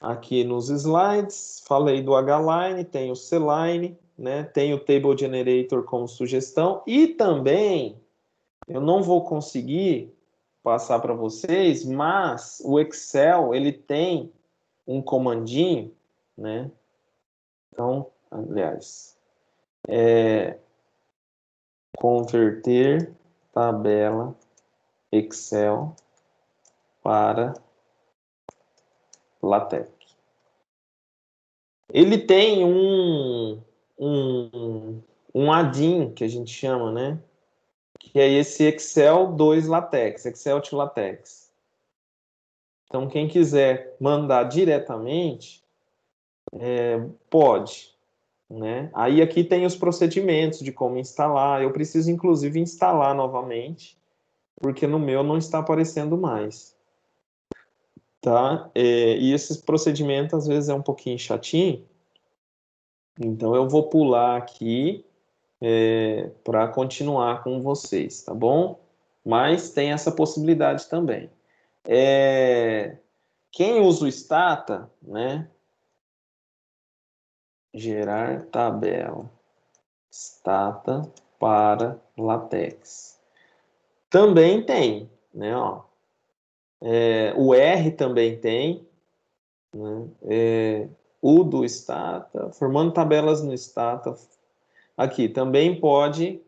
aqui nos slides. Falei do H-Line, tem o C-Line, né? Tem o Table Generator como sugestão e também eu não vou conseguir passar para vocês, mas o Excel ele tem um comandinho, né? Então, aliás, converter tabela Excel para LaTeX. Ele tem um add-in que a gente chama, né? Que é esse Excel 2 LaTeX, Excel to LaTeX. Então, quem quiser mandar diretamente, pode, né? Aí aqui tem os procedimentos de como instalar. Eu preciso, inclusive, instalar novamente, porque no meu não está aparecendo mais. Tá? E esses procedimentos, às vezes, é um pouquinho chatinho. Então, eu vou pular aqui para continuar com vocês, tá bom? Mas tem essa possibilidade também. Quem usa o Stata, né? Gerar tabela. Stata para LaTeX. Também tem, né? Ó. O R também tem, né? O do Stata, formando tabelas no Stata. Aqui, também pode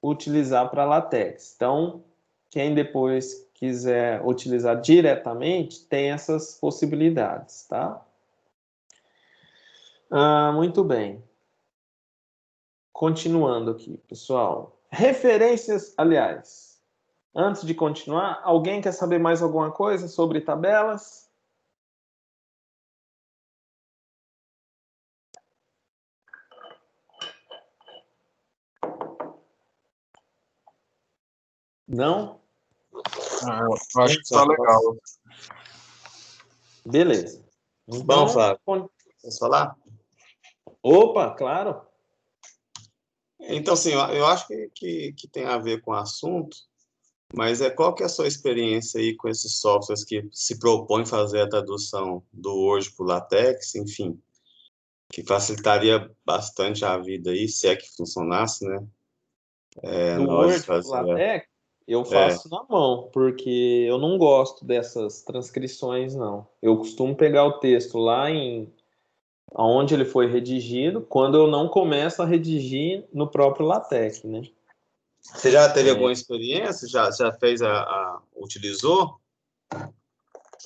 utilizar para LaTeX. Então, quem depois quiser utilizar diretamente, tem essas possibilidades, tá? Muito bem. Continuando aqui, pessoal. Referências, aliás, antes de continuar, alguém quer saber mais alguma coisa sobre tabelas? Não? Eu acho que tá legal. Beleza. Então, Bom, Flávio, posso falar? Opa, claro. Então, assim, eu acho que tem a ver com o assunto, mas qual que é a sua experiência aí com esses softwares que se propõem fazer a tradução do Word para o LaTeX, enfim, que facilitaria bastante a vida aí, se é que funcionasse, né? Do Na hora de Word para o fazer. LaTeX, eu É, faço na mão, porque eu não gosto dessas transcrições, não. Eu costumo pegar o texto lá em onde ele foi redigido, quando eu não começo a redigir no próprio LaTeX, né? Você já teve alguma experiência? Já fez utilizou?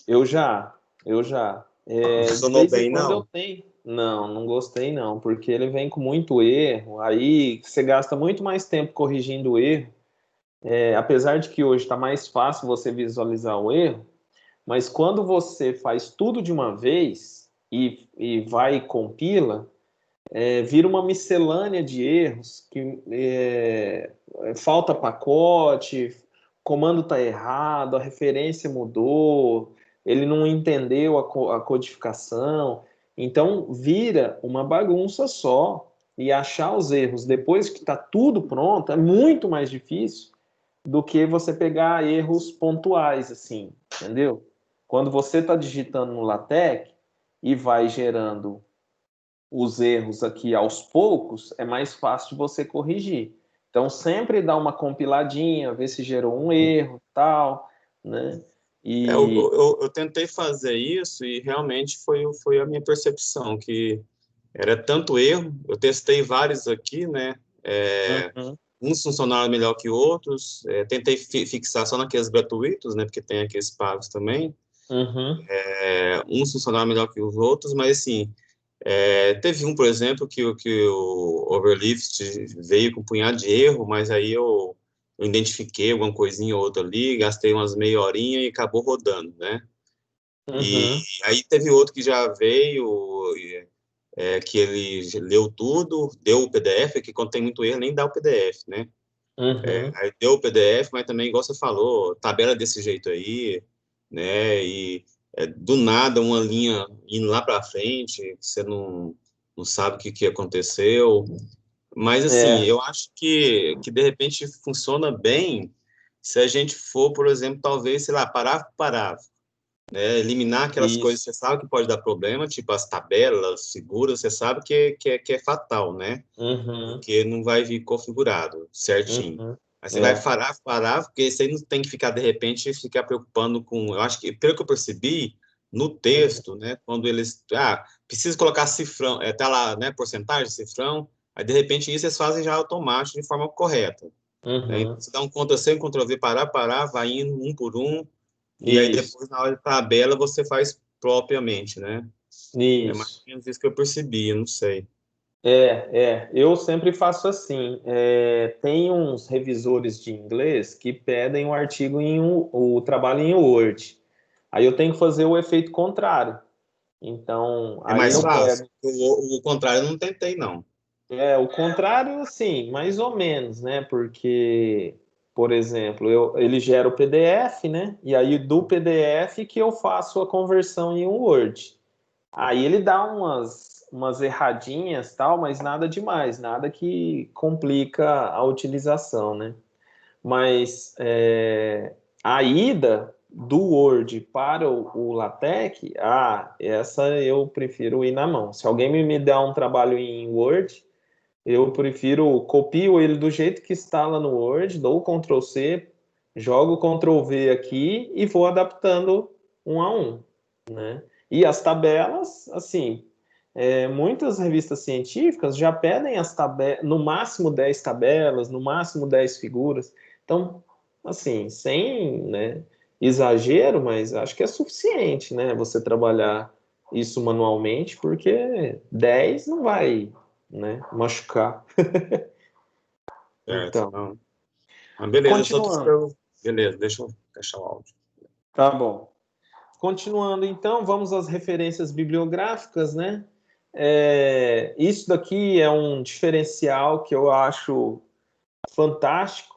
Eu já, eu já. Não De funcionou vez em bem, quando eu não? tenho. Não, não gostei não, porque ele vem com muito erro, aí você gasta muito mais tempo corrigindo o erro. Apesar de que hoje está mais fácil você visualizar o erro, mas quando você faz tudo de uma vez e vai e compila, vira uma miscelânea de erros que falta pacote, comando está errado, a referência mudou, ele não entendeu a codificação, então vira uma bagunça só. E achar os erros depois que está tudo pronto é muito mais difícil do que você pegar erros pontuais, assim, entendeu? Quando você está digitando no LaTeX e vai gerando os erros aqui aos poucos, é mais fácil de você corrigir. Então, sempre dá uma compiladinha, ver se gerou um erro, tal, né? E... Eu tentei fazer isso e realmente foi a minha percepção, que era tanto erro. Eu testei vários aqui, né? Uhum, Uns funcionaram melhor que outros. Tentei fixar só naqueles gratuitos, né? Porque tem aqueles pagos também. uhum, Uns funcionaram melhor que os outros, mas assim, teve um, por exemplo, que o Overlift veio com um punhado de erro, mas aí eu identifiquei alguma coisinha ou outra ali, gastei umas meia horinha e acabou rodando, né? E uhum, aí teve outro que já veio, que ele leu tudo, deu o PDF, que quando tem muito erro nem dá o PDF, né? uhum. Aí deu o PDF, mas também, igual você falou, tabela desse jeito aí, né? E do nada uma linha indo lá para frente, que você não sabe o que aconteceu. Mas, assim, É, eu acho que de repente funciona bem se a gente for, por exemplo, talvez, sei lá, parágrafo por parágrafo, né? Eliminar aquelas coisas que isso. você sabe que pode dar problema, tipo as tabelas, figuras, você sabe que é fatal, né? Uhum, Porque não vai vir configurado certinho. uhum. Aí você vai É. parar, porque isso aí não tem que ficar, de repente, ficar preocupando com... Eu acho que, pelo que eu percebi, no texto, né, quando eles... precisa colocar cifrão, tá lá, né, porcentagem, cifrão, aí, de repente, isso eles fazem já automático, de forma correta, né? Então, Uhum. você dá um Ctrl+C, Ctrl+V, parar, vai indo um por um, e aí Isso, depois, na hora de tabela, você faz propriamente, né? É mais ou isso. menos isso que eu percebi, eu não sei. Eu sempre faço assim. Tem uns revisores de inglês que pedem o artigo o trabalho em Word. Aí eu tenho que fazer o efeito contrário. Então, É aí mais eu fácil? pego. O contrário eu não tentei, não. O contrário, sim, mais ou menos, né? Porque, por exemplo, ele gera o PDF, né? E aí do PDF que eu faço a conversão em um Word. Aí ele dá umas erradinhas, tal, mas nada demais, nada que complica a utilização, né? Mas a ida do Word para o LaTeX, essa eu prefiro ir na mão. Se alguém me der um trabalho em Word, eu prefiro copio ele do jeito que está lá no Word, dou o Ctrl C, jogo o Ctrl V aqui e vou adaptando um a um, né? E as tabelas, assim, muitas revistas científicas já pedem as tabelas, no máximo 10 tabelas, no máximo 10 figuras. Então, assim, sem, né, exagero, mas acho que é suficiente, né, você trabalhar isso manualmente, porque 10 não vai, né, machucar. Certo, Então, não. Ah, beleza, eu só tô continuando. esperando. Beleza, deixa eu fechar o áudio. Tá bom. Continuando, então, vamos às referências bibliográficas, né? Isso daqui é um diferencial que eu acho fantástico,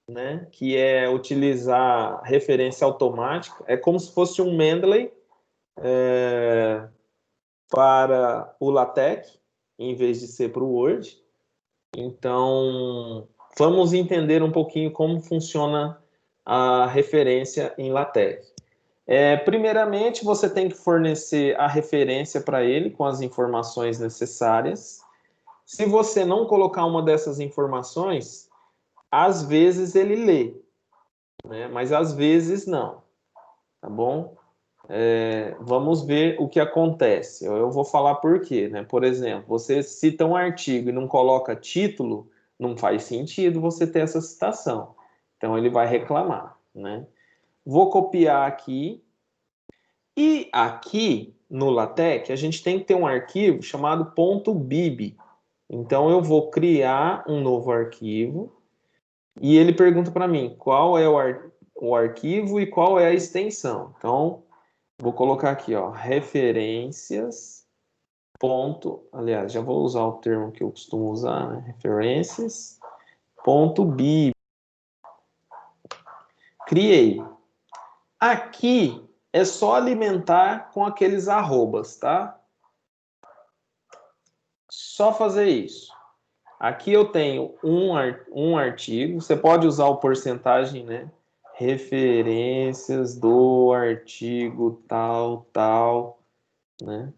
né, que é utilizar referência automática. É como se fosse um Mendeley para o LaTeX, em vez de ser para o Word. Então, vamos entender um pouquinho como funciona a referência em LaTeX. Primeiramente, você tem que fornecer a referência para ele com as informações necessárias. Se você não colocar uma dessas informações, às vezes ele lê, né? Mas às vezes não, tá bom? Vamos ver o que acontece. Eu vou falar por quê, né? Por exemplo, você cita um artigo e não coloca título, não faz sentido você ter essa citação. Então ele vai reclamar, né? Vou copiar aqui. E aqui no LaTeX a gente tem que ter um arquivo chamado .bib. Então eu vou criar um novo arquivo e ele pergunta para mim qual é o arquivo e qual é a extensão. Então vou colocar aqui, ó, referências. Aliás, já vou usar o termo que eu costumo usar, né? Referências.bib. Criei. Aqui é só alimentar com aqueles arrobas, tá? Só fazer isso. Aqui eu tenho um artigo. Você pode usar o porcentagem, né? Referências do artigo tal, tal, né?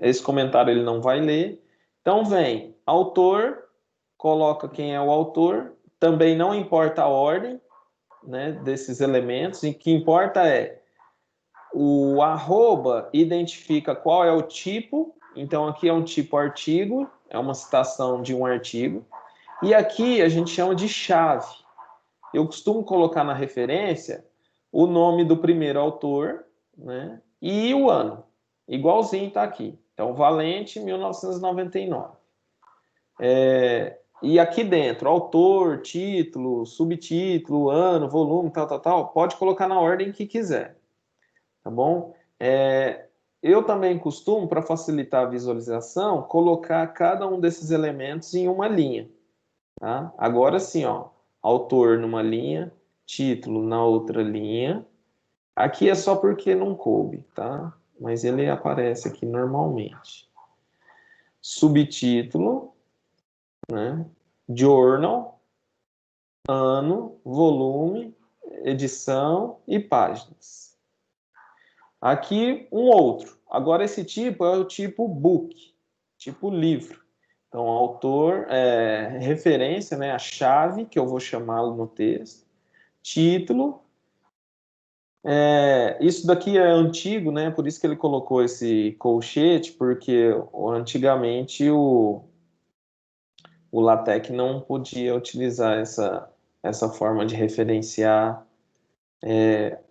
Esse comentário ele não vai ler. Então vem autor, coloca quem é o autor. Também não importa a ordem, né, desses elementos. O que importa é o arroba identifica qual é o tipo. Então aqui é um tipo artigo, é uma citação de um artigo. E aqui a gente chama de chave. Eu costumo colocar na referência o nome do primeiro autor, né, e o ano. Igualzinho está aqui. Então, Valente, 1999. E aqui dentro, autor, título, subtítulo, ano, volume, tal, tal, tal, pode colocar na ordem que quiser. Tá bom? Eu também costumo, para facilitar a visualização, colocar cada um desses elementos em uma linha. Tá? Agora sim, ó, autor numa linha, título na outra linha. Aqui é só porque não coube, tá? Mas ele aparece aqui normalmente. Subtítulo, né? Journal, ano, volume, edição e páginas. Aqui um outro. Agora esse tipo é o tipo book, tipo livro. Então, autor, referência, né, a chave, que eu vou chamá-lo no texto. Título. Isso daqui é antigo, né? Por isso que ele colocou esse colchete, porque antigamente o LaTeX não podia utilizar essa forma de referenciar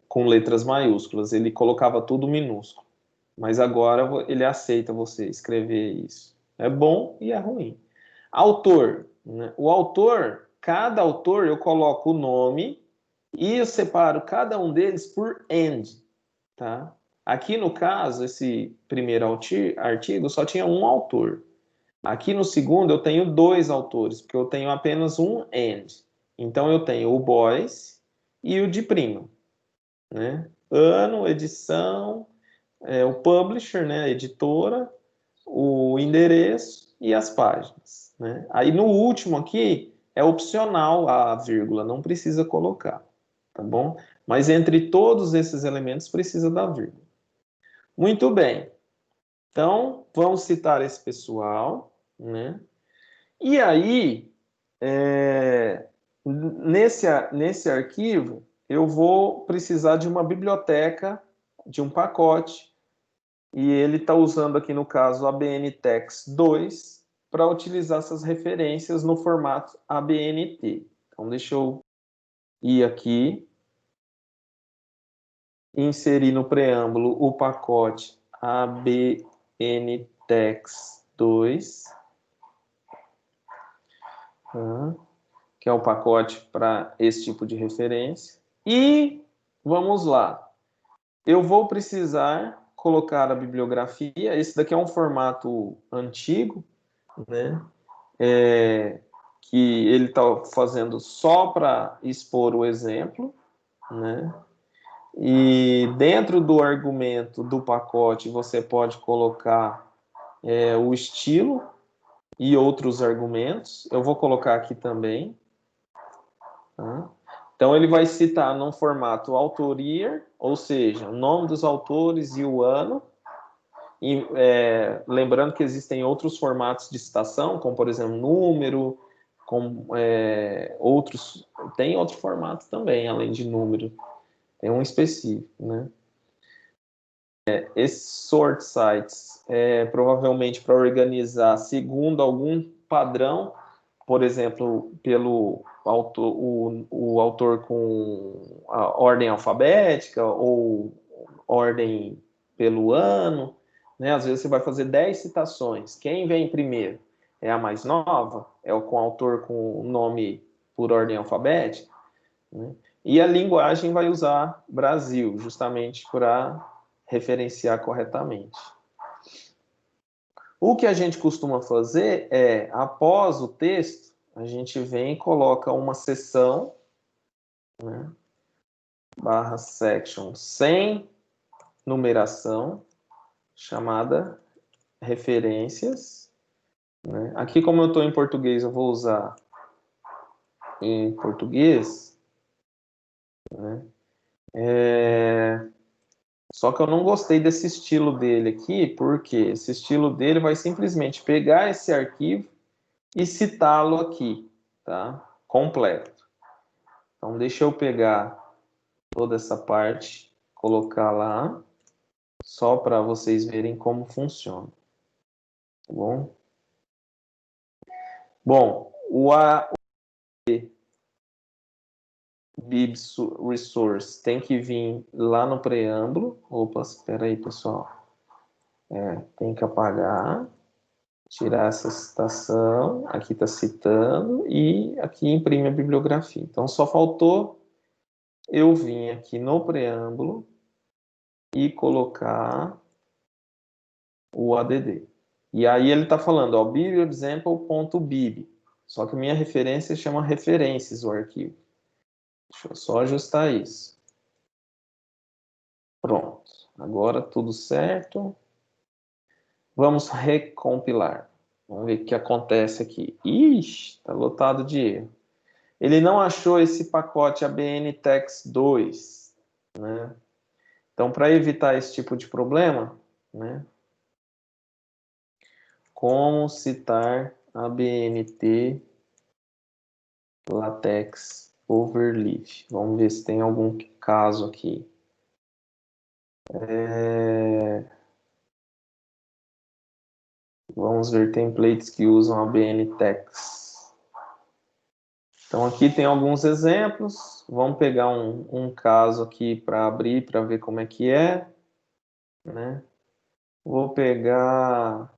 com letras maiúsculas. Ele colocava tudo minúsculo. Mas agora ele aceita você escrever isso. É bom e é ruim. Autor, né? O autor, cada autor eu coloco o nome e eu separo cada um deles por end, tá? Aqui no caso, esse primeiro artigo só tinha um autor. Aqui no segundo eu tenho dois autores, porque eu tenho apenas um end. Então eu tenho o boys e o de prima, né? Ano, edição, o publisher, né? A editora, o endereço e as páginas, né? Aí no último aqui é opcional a vírgula, não precisa colocar, tá bom? Mas entre todos esses elementos precisa da vírgula. Muito bem. Então, vamos citar esse pessoal, né? E aí, nesse arquivo, eu vou precisar de uma biblioteca, de um pacote, e ele está usando aqui, no caso, ABNTeX 2, para utilizar essas referências no formato ABNT. Então, deixa eu ir aqui, inserir no preâmbulo o pacote ABNTeX 2, que é o pacote para esse tipo de referência. E vamos lá. Eu vou precisar colocar a bibliografia. Esse daqui é um formato antigo, né? que ele está fazendo só para expor o exemplo, né? E dentro do argumento do pacote você pode colocar o estilo e outros argumentos. Eu vou colocar aqui também. Tá? Então ele vai citar num formato autoria, ou seja, o nome dos autores e o ano. E, lembrando que existem outros formatos de citação, como por exemplo número, outros, tem outro formato também, além de número, tem um específico, né? Esses sort sites provavelmente para organizar segundo algum padrão, por exemplo, pelo autor, o autor com a ordem alfabética ou ordem pelo ano, né? Às vezes você vai fazer 10 citações. Quem vem primeiro? É a mais nova? É o com autor com o nome por ordem alfabética? Né? E a linguagem vai usar Brasil, justamente para referenciar corretamente. O que a gente costuma fazer é, após o texto, a gente vem e coloca uma seção, né, barra section sem numeração, chamada referências. Né? Aqui, como eu estou em português, eu vou usar em português. Né? Só que eu não gostei desse estilo dele aqui, porque esse estilo dele vai simplesmente pegar esse arquivo e citá-lo aqui, tá? Completo. Então, deixa eu pegar toda essa parte, colocar lá, só para vocês verem como funciona. Tá bom? Bom, o bib resource tem que vir lá no preâmbulo. Opa, espera aí, pessoal. Tem que apagar, tirar essa citação. Aqui está citando e aqui imprime a bibliografia. Então, só faltou eu vir aqui no preâmbulo e colocar o ADD. E aí ele está falando, ó, bibliexample.bib. Só que minha referência chama referências o arquivo. Deixa eu só ajustar isso. Pronto. Agora tudo certo. Vamos recompilar. Vamos ver o que acontece aqui. Ixi, está lotado de erro. Ele não achou esse pacote ABNText2, né? Então, para evitar esse tipo de problema, né? Como citar ABNT LaTeX Overleaf? Vamos ver se tem algum caso aqui. Vamos ver templates que usam ABNTeX. Então, aqui tem alguns exemplos. Vamos pegar um caso aqui para abrir, para ver como é que é. Né? Vou pegar...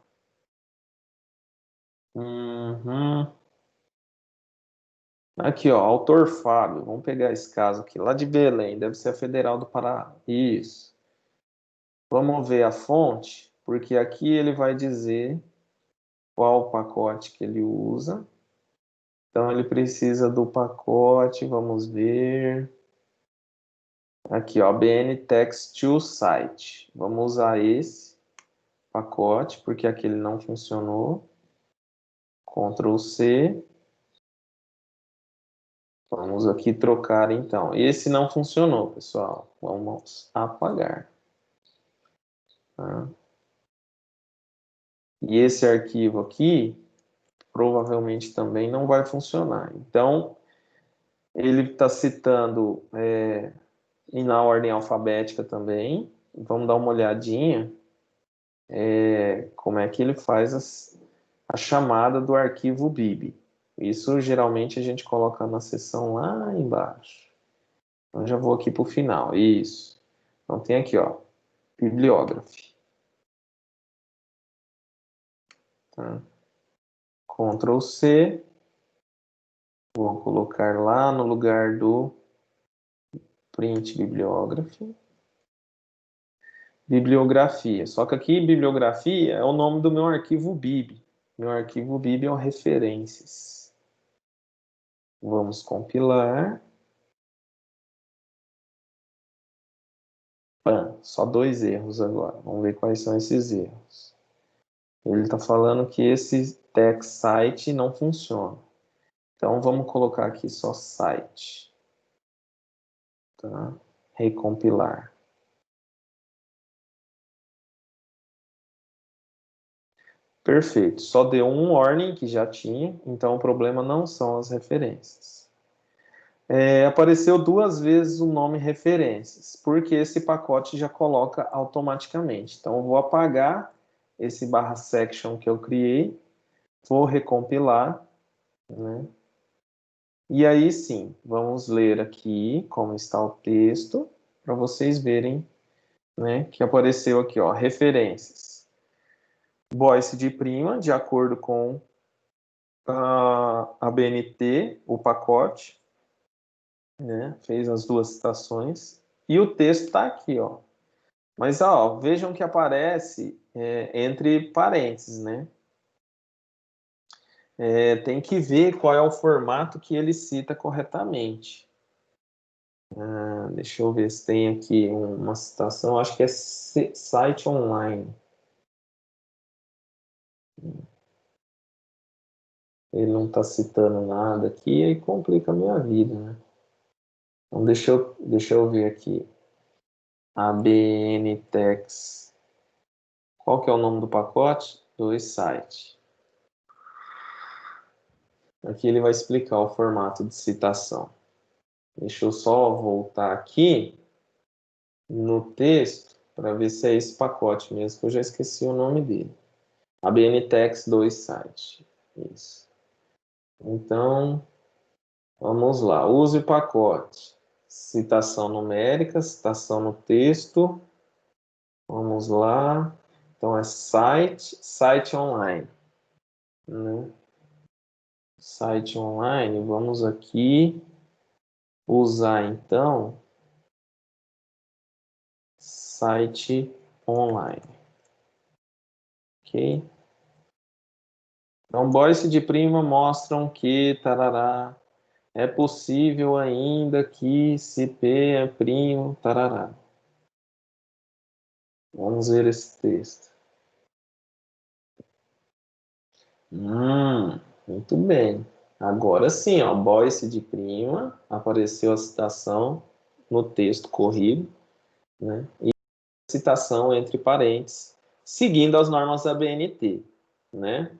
Aqui, ó, autor Fábio. Vamos pegar esse caso aqui, lá de Belém. Deve ser a Federal do Pará. Isso. Vamos ver a fonte, porque aqui ele vai dizer qual pacote que ele usa. Então, ele precisa do pacote, vamos ver. Aqui, ó, BNText2Site. Vamos usar esse pacote, porque aquele não funcionou. Ctrl C. Vamos aqui trocar, então. Esse não funcionou, pessoal. Vamos apagar. Tá? E esse arquivo aqui, provavelmente também não vai funcionar. Então, ele está citando e na ordem alfabética também. Vamos dar uma olhadinha como é que ele faz a chamada do arquivo bib. Isso geralmente a gente coloca na seção lá embaixo. Então já vou aqui para o final. Isso. Então tem aqui, ó, bibliography. Tá? Ctrl C. Vou colocar lá no lugar do print bibliography. Bibliografia. Só que aqui bibliografia é o nome do meu arquivo bib. Meu arquivo bib é o referências. Vamos compilar. Só 2 erros agora. Vamos ver quais são esses erros. Ele está falando que esse text site não funciona. Então, vamos colocar aqui só site. Tá? Recompilar. Perfeito. Só deu um warning que já tinha, então o problema não são as referências. Apareceu 2 vezes o nome referências, porque esse pacote já coloca automaticamente. Então, eu vou apagar esse /section que eu criei, vou recompilar, né? E aí sim, vamos ler aqui como está o texto, para vocês verem, né, que apareceu aqui, ó, referências. Voice de prima, de acordo com a BNT, o pacote, né, fez as 2 citações, e o texto está aqui, ó. Mas, ó, vejam que aparece entre parênteses, né? Tem que ver qual é o formato que ele cita corretamente. Deixa eu ver se tem aqui uma citação, acho que é site online. Ele não está citando nada aqui, aí complica a minha vida, né? Então, deixa eu ver aqui. ABNText. Qual que é o nome do pacote? 2 site. Aqui ele vai explicar o formato de citação. Deixa eu só voltar aqui no texto para ver se é esse pacote mesmo, que eu já esqueci o nome dele. ABNText 2 site. Isso. Então, vamos lá. Use o pacote. Citação numérica, citação no texto. Vamos lá. Então, é site online. Né? Site online. Vamos aqui usar, então, site online. Ok? Então, Boyce de prima mostram que, tarará, é possível ainda que se P é primo, tarará. Vamos ver esse texto. Muito bem. Agora sim, ó, Boyce de prima, apareceu a citação no texto corrido, né? E citação entre parênteses, seguindo as normas da BNT, né?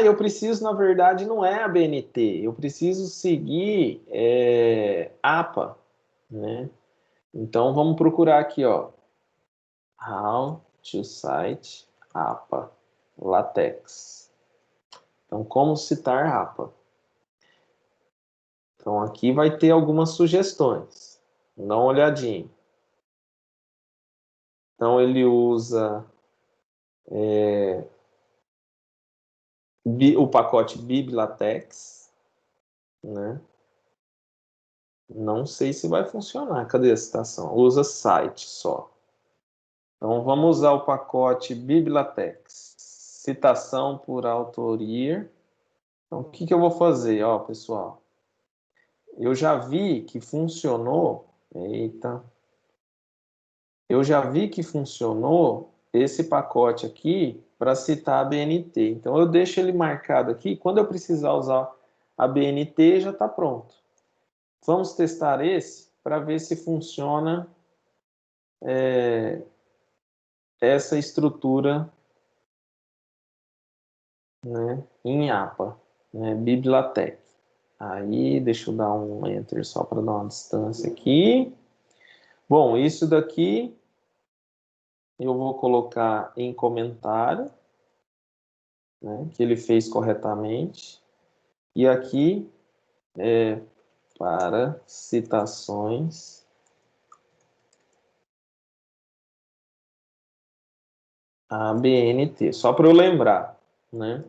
Eu preciso, na verdade, não é a BNT, eu preciso seguir APA, né? Então, vamos procurar aqui, ó, How to Cite APA, LaTeX. Então, como citar APA? Então, aqui vai ter algumas sugestões. Dá uma olhadinha. Então, ele usa o pacote bib-latex, né? Não sei se vai funcionar. Cadê a citação? Usa site só. Então, vamos usar o pacote bib-latex. Citação por autoria. Então, o que eu vou fazer, ó, pessoal? Eu já vi que funcionou. Eita. Eu já vi que funcionou esse pacote aqui para citar a BNT. Então, eu deixo ele marcado aqui. Quando eu precisar usar a BNT, já está pronto. Vamos testar esse para ver se funciona essa estrutura, né, em APA, né, bib-latex. Aí, deixa eu dar um enter só para dar uma distância aqui. Bom, isso daqui eu vou colocar em comentário, né, que ele fez corretamente. E aqui para citações ABNT, só para eu lembrar, né?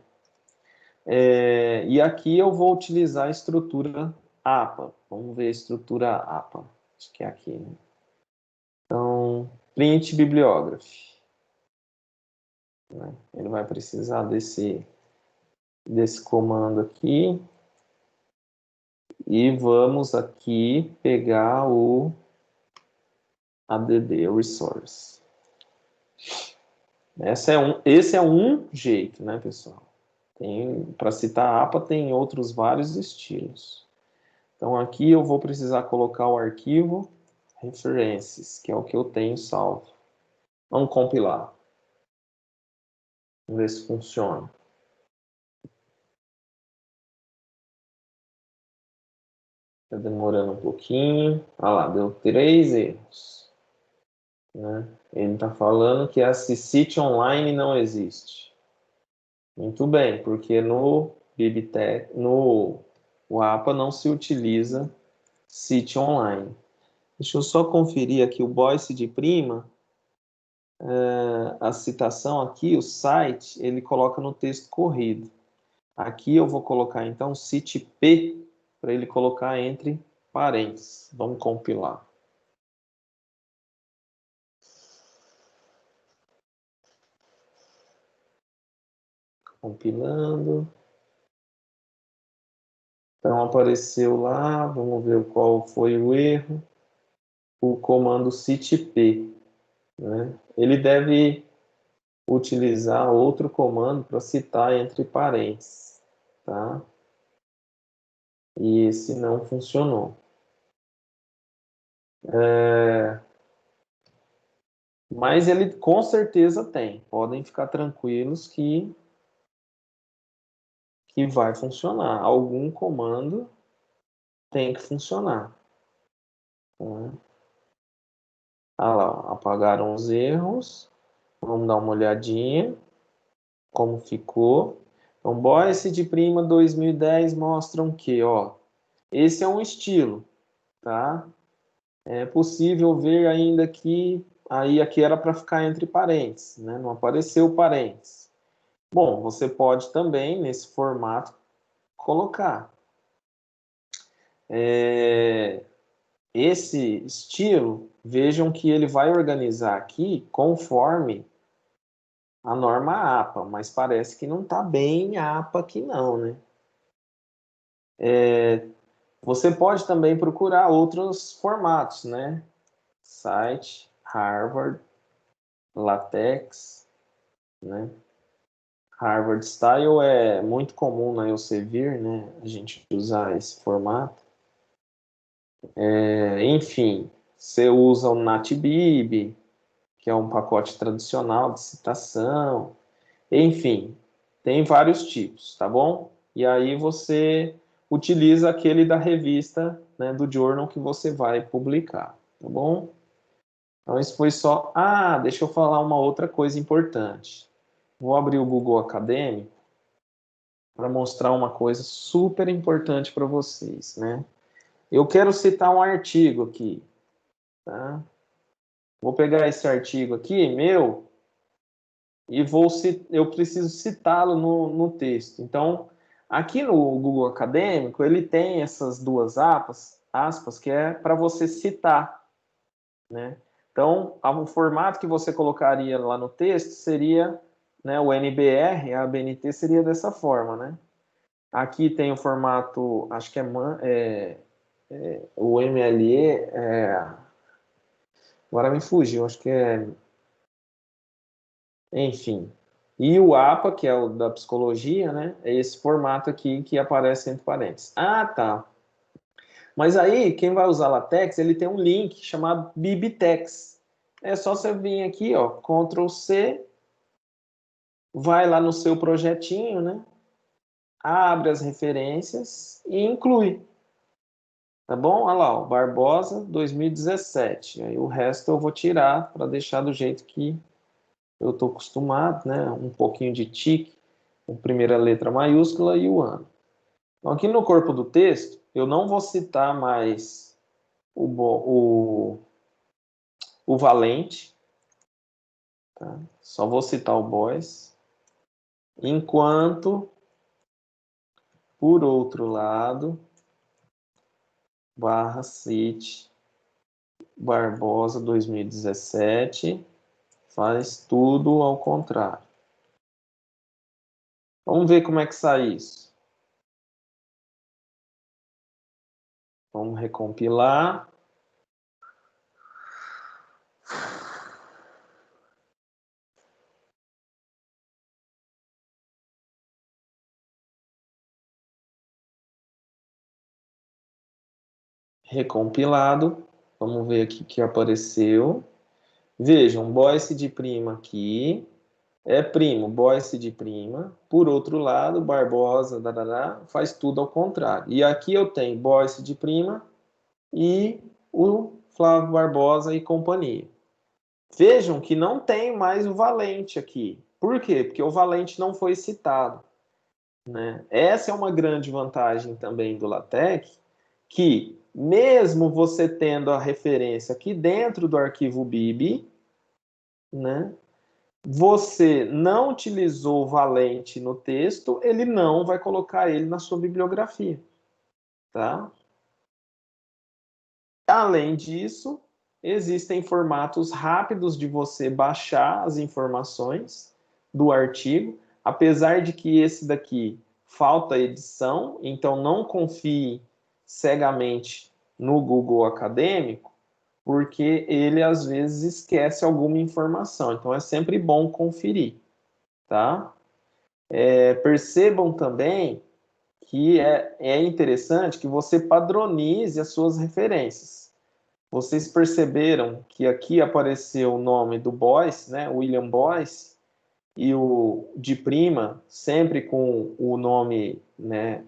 E aqui eu vou utilizar a estrutura APA. Vamos ver a estrutura APA. Acho que é aqui, né? Então, print bibliography. Né? Ele vai precisar desse comando aqui. E vamos aqui pegar o ADD Resource. Esse é um jeito, né, pessoal? Para citar a APA, tem outros vários estilos. Então, aqui eu vou precisar colocar o arquivo references, que é o que eu tenho salvo. Vamos compilar. Vamos ver se funciona. Está demorando um pouquinho. Ah lá, deu 3 erros. Né? Ele está falando que esse site online não existe. Muito bem, porque no BibTeX, no APA não se utiliza site online. Deixa eu só conferir aqui o Boyce de prima. A citação aqui, o site, ele coloca no texto corrido. Aqui eu vou colocar então site P para ele colocar entre parênteses. Vamos compilar. Compilando. Então apareceu lá, vamos ver qual foi o erro. O comando citp, né? Ele deve utilizar outro comando para citar entre parênteses, tá? E esse não funcionou. Mas ele com certeza tem. Podem ficar tranquilos que vai funcionar. Algum comando tem que funcionar. Tá? Ah lá, apagaram os erros. Vamos dar uma olhadinha como ficou. Então, Boyce de prima 2010 mostram que, ó, esse é um estilo, tá? É possível ver ainda que aí aqui era para ficar entre parênteses, né? Não apareceu parênteses. Bom, você pode também nesse formato colocar. Esse estilo, vejam que ele vai organizar aqui conforme a norma APA, mas parece que não está bem APA aqui não, né? Você pode também procurar outros formatos, né? Site, Harvard, LaTeX, né? Harvard Style é muito comum na Elsevier, né? A gente usar esse formato. Enfim, você usa o NatBib, que é um pacote tradicional de citação. Enfim, tem vários tipos, tá bom? E aí você utiliza aquele da revista, né, do journal que você vai publicar, tá bom? Então isso foi só... Ah, deixa eu falar uma outra coisa importante. Vou abrir o Google Acadêmico para mostrar uma coisa super importante para vocês, né? Eu quero citar um artigo aqui, tá? Vou pegar esse artigo aqui, meu, e eu preciso citá-lo no texto. Então, aqui no Google Acadêmico, ele tem essas duas aspas que é para você citar, né? Então, o formato que você colocaria lá no texto seria, né, o NBR, a ABNT seria dessa forma, né? Aqui tem o formato, acho que o MLE, agora me fugiu, acho que é, enfim. E o APA, que é o da psicologia, né? É esse formato aqui que aparece entre parênteses. Ah, tá. Mas aí, quem vai usar LaTeX, ele tem um link chamado BibTeX. É só você vir aqui, ó, Ctrl C, vai lá no seu projetinho, né? Abre as referências e inclui. Tá bom? Olha lá, ó, Barbosa 2017. Aí o resto eu vou tirar para deixar do jeito que eu estou acostumado, né? Um pouquinho de tique, com primeira letra maiúscula e o ano. Então, aqui no corpo do texto, eu não vou citar mais o valente, tá? Só vou citar o boys. Enquanto, por outro lado, barra cite Barbosa 2017 faz tudo ao contrário. Vamos ver como é que sai isso. Vamos recompilar. Recompilado. Vamos ver aqui que apareceu. Vejam, Boyce de prima aqui. É primo, Boyce de prima. Por outro lado, Barbosa, faz tudo ao contrário. E aqui eu tenho Boyce de prima e o Flávio Barbosa e companhia. Vejam que não tem mais o valente aqui. Por quê? Porque o valente não foi citado, né? Essa é uma grande vantagem também do LaTeX, que mesmo você tendo a referência aqui dentro do arquivo BIB, né, você não utilizou o valente no texto, ele não vai colocar ele na sua bibliografia, tá? Além disso, existem formatos rápidos de você baixar as informações do artigo, apesar de que esse daqui falta edição, então não confie cegamente no Google Acadêmico, porque ele às vezes esquece alguma informação, então é sempre bom conferir, tá? Percebam também que é interessante que você padronize as suas referências. Vocês perceberam que aqui apareceu o nome do Boyce, né, William Boyce, e o de prima sempre com o nome, né,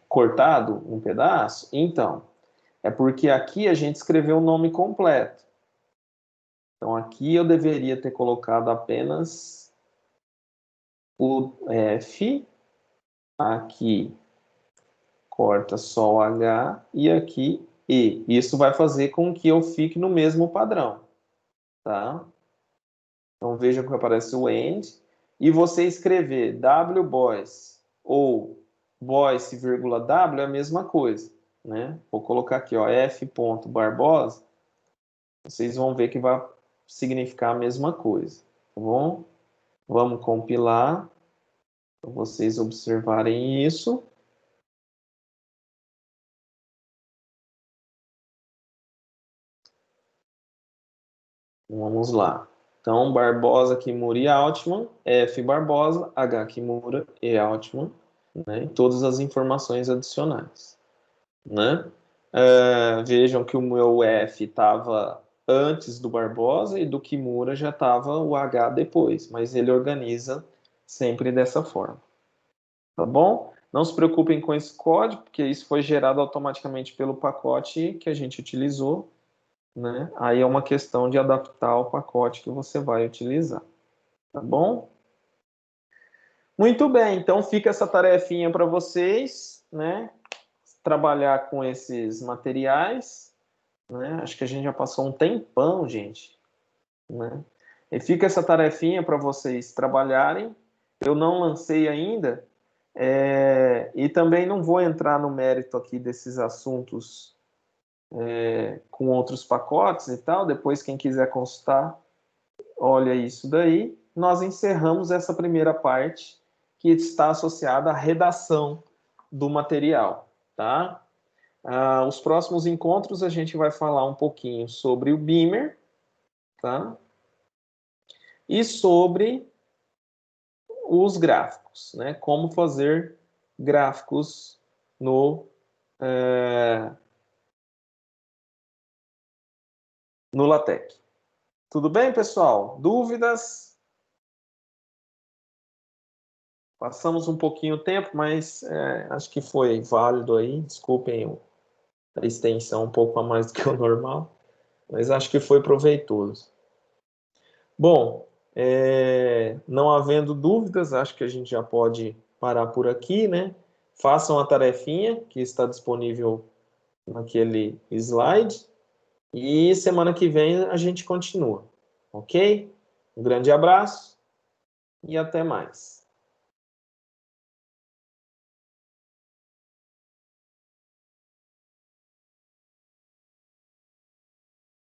cortado um pedaço? Então, é porque aqui a gente escreveu o nome completo. Então, aqui eu deveria ter colocado apenas o F, aqui corta só o H e aqui E. Isso vai fazer com que eu fique no mesmo padrão, tá? Então, veja que aparece o AND. E você escrever WBoyce ou Boyce, W é a mesma coisa, né? Vou colocar aqui, ó, F.Barbosa. Vocês vão ver que vai significar a mesma coisa, tá bom? Vamos compilar para vocês observarem isso. Vamos lá. Então, Barbosa, Kimura e Altman, F. Barbosa, H. Kimura e Altman, né? E todas as informações adicionais, né? Vejam que o meu F estava antes do Barbosa e do Kimura já estava o H depois, mas ele organiza sempre dessa forma. Tá bom? Não se preocupem com esse código, porque isso foi gerado automaticamente pelo pacote que a gente utilizou, né? Aí é uma questão de adaptar o pacote que você vai utilizar. Tá bom? Muito bem, então fica essa tarefinha para vocês, né? Trabalhar com esses materiais, né? Acho que a gente já passou um tempão, gente, né? E fica essa tarefinha para vocês trabalharem. Eu não lancei ainda, e também não vou entrar no mérito aqui desses assuntos com outros pacotes e tal. Depois, quem quiser consultar, olha isso daí. Nós encerramos essa primeira parte que está associada à redação do material, tá? Os próximos encontros a gente vai falar um pouquinho sobre o Beamer, tá? E sobre os gráficos, né? Como fazer gráficos no LaTeX. Tudo bem, pessoal? Dúvidas? Passamos um pouquinho o tempo, mas acho que foi válido aí. Desculpem a extensão um pouco a mais do que o normal, mas acho que foi proveitoso. Bom, não havendo dúvidas, acho que a gente já pode parar por aqui, né? Façam a tarefinha que está disponível naquele slide e semana que vem a gente continua, ok? Um grande abraço e até mais.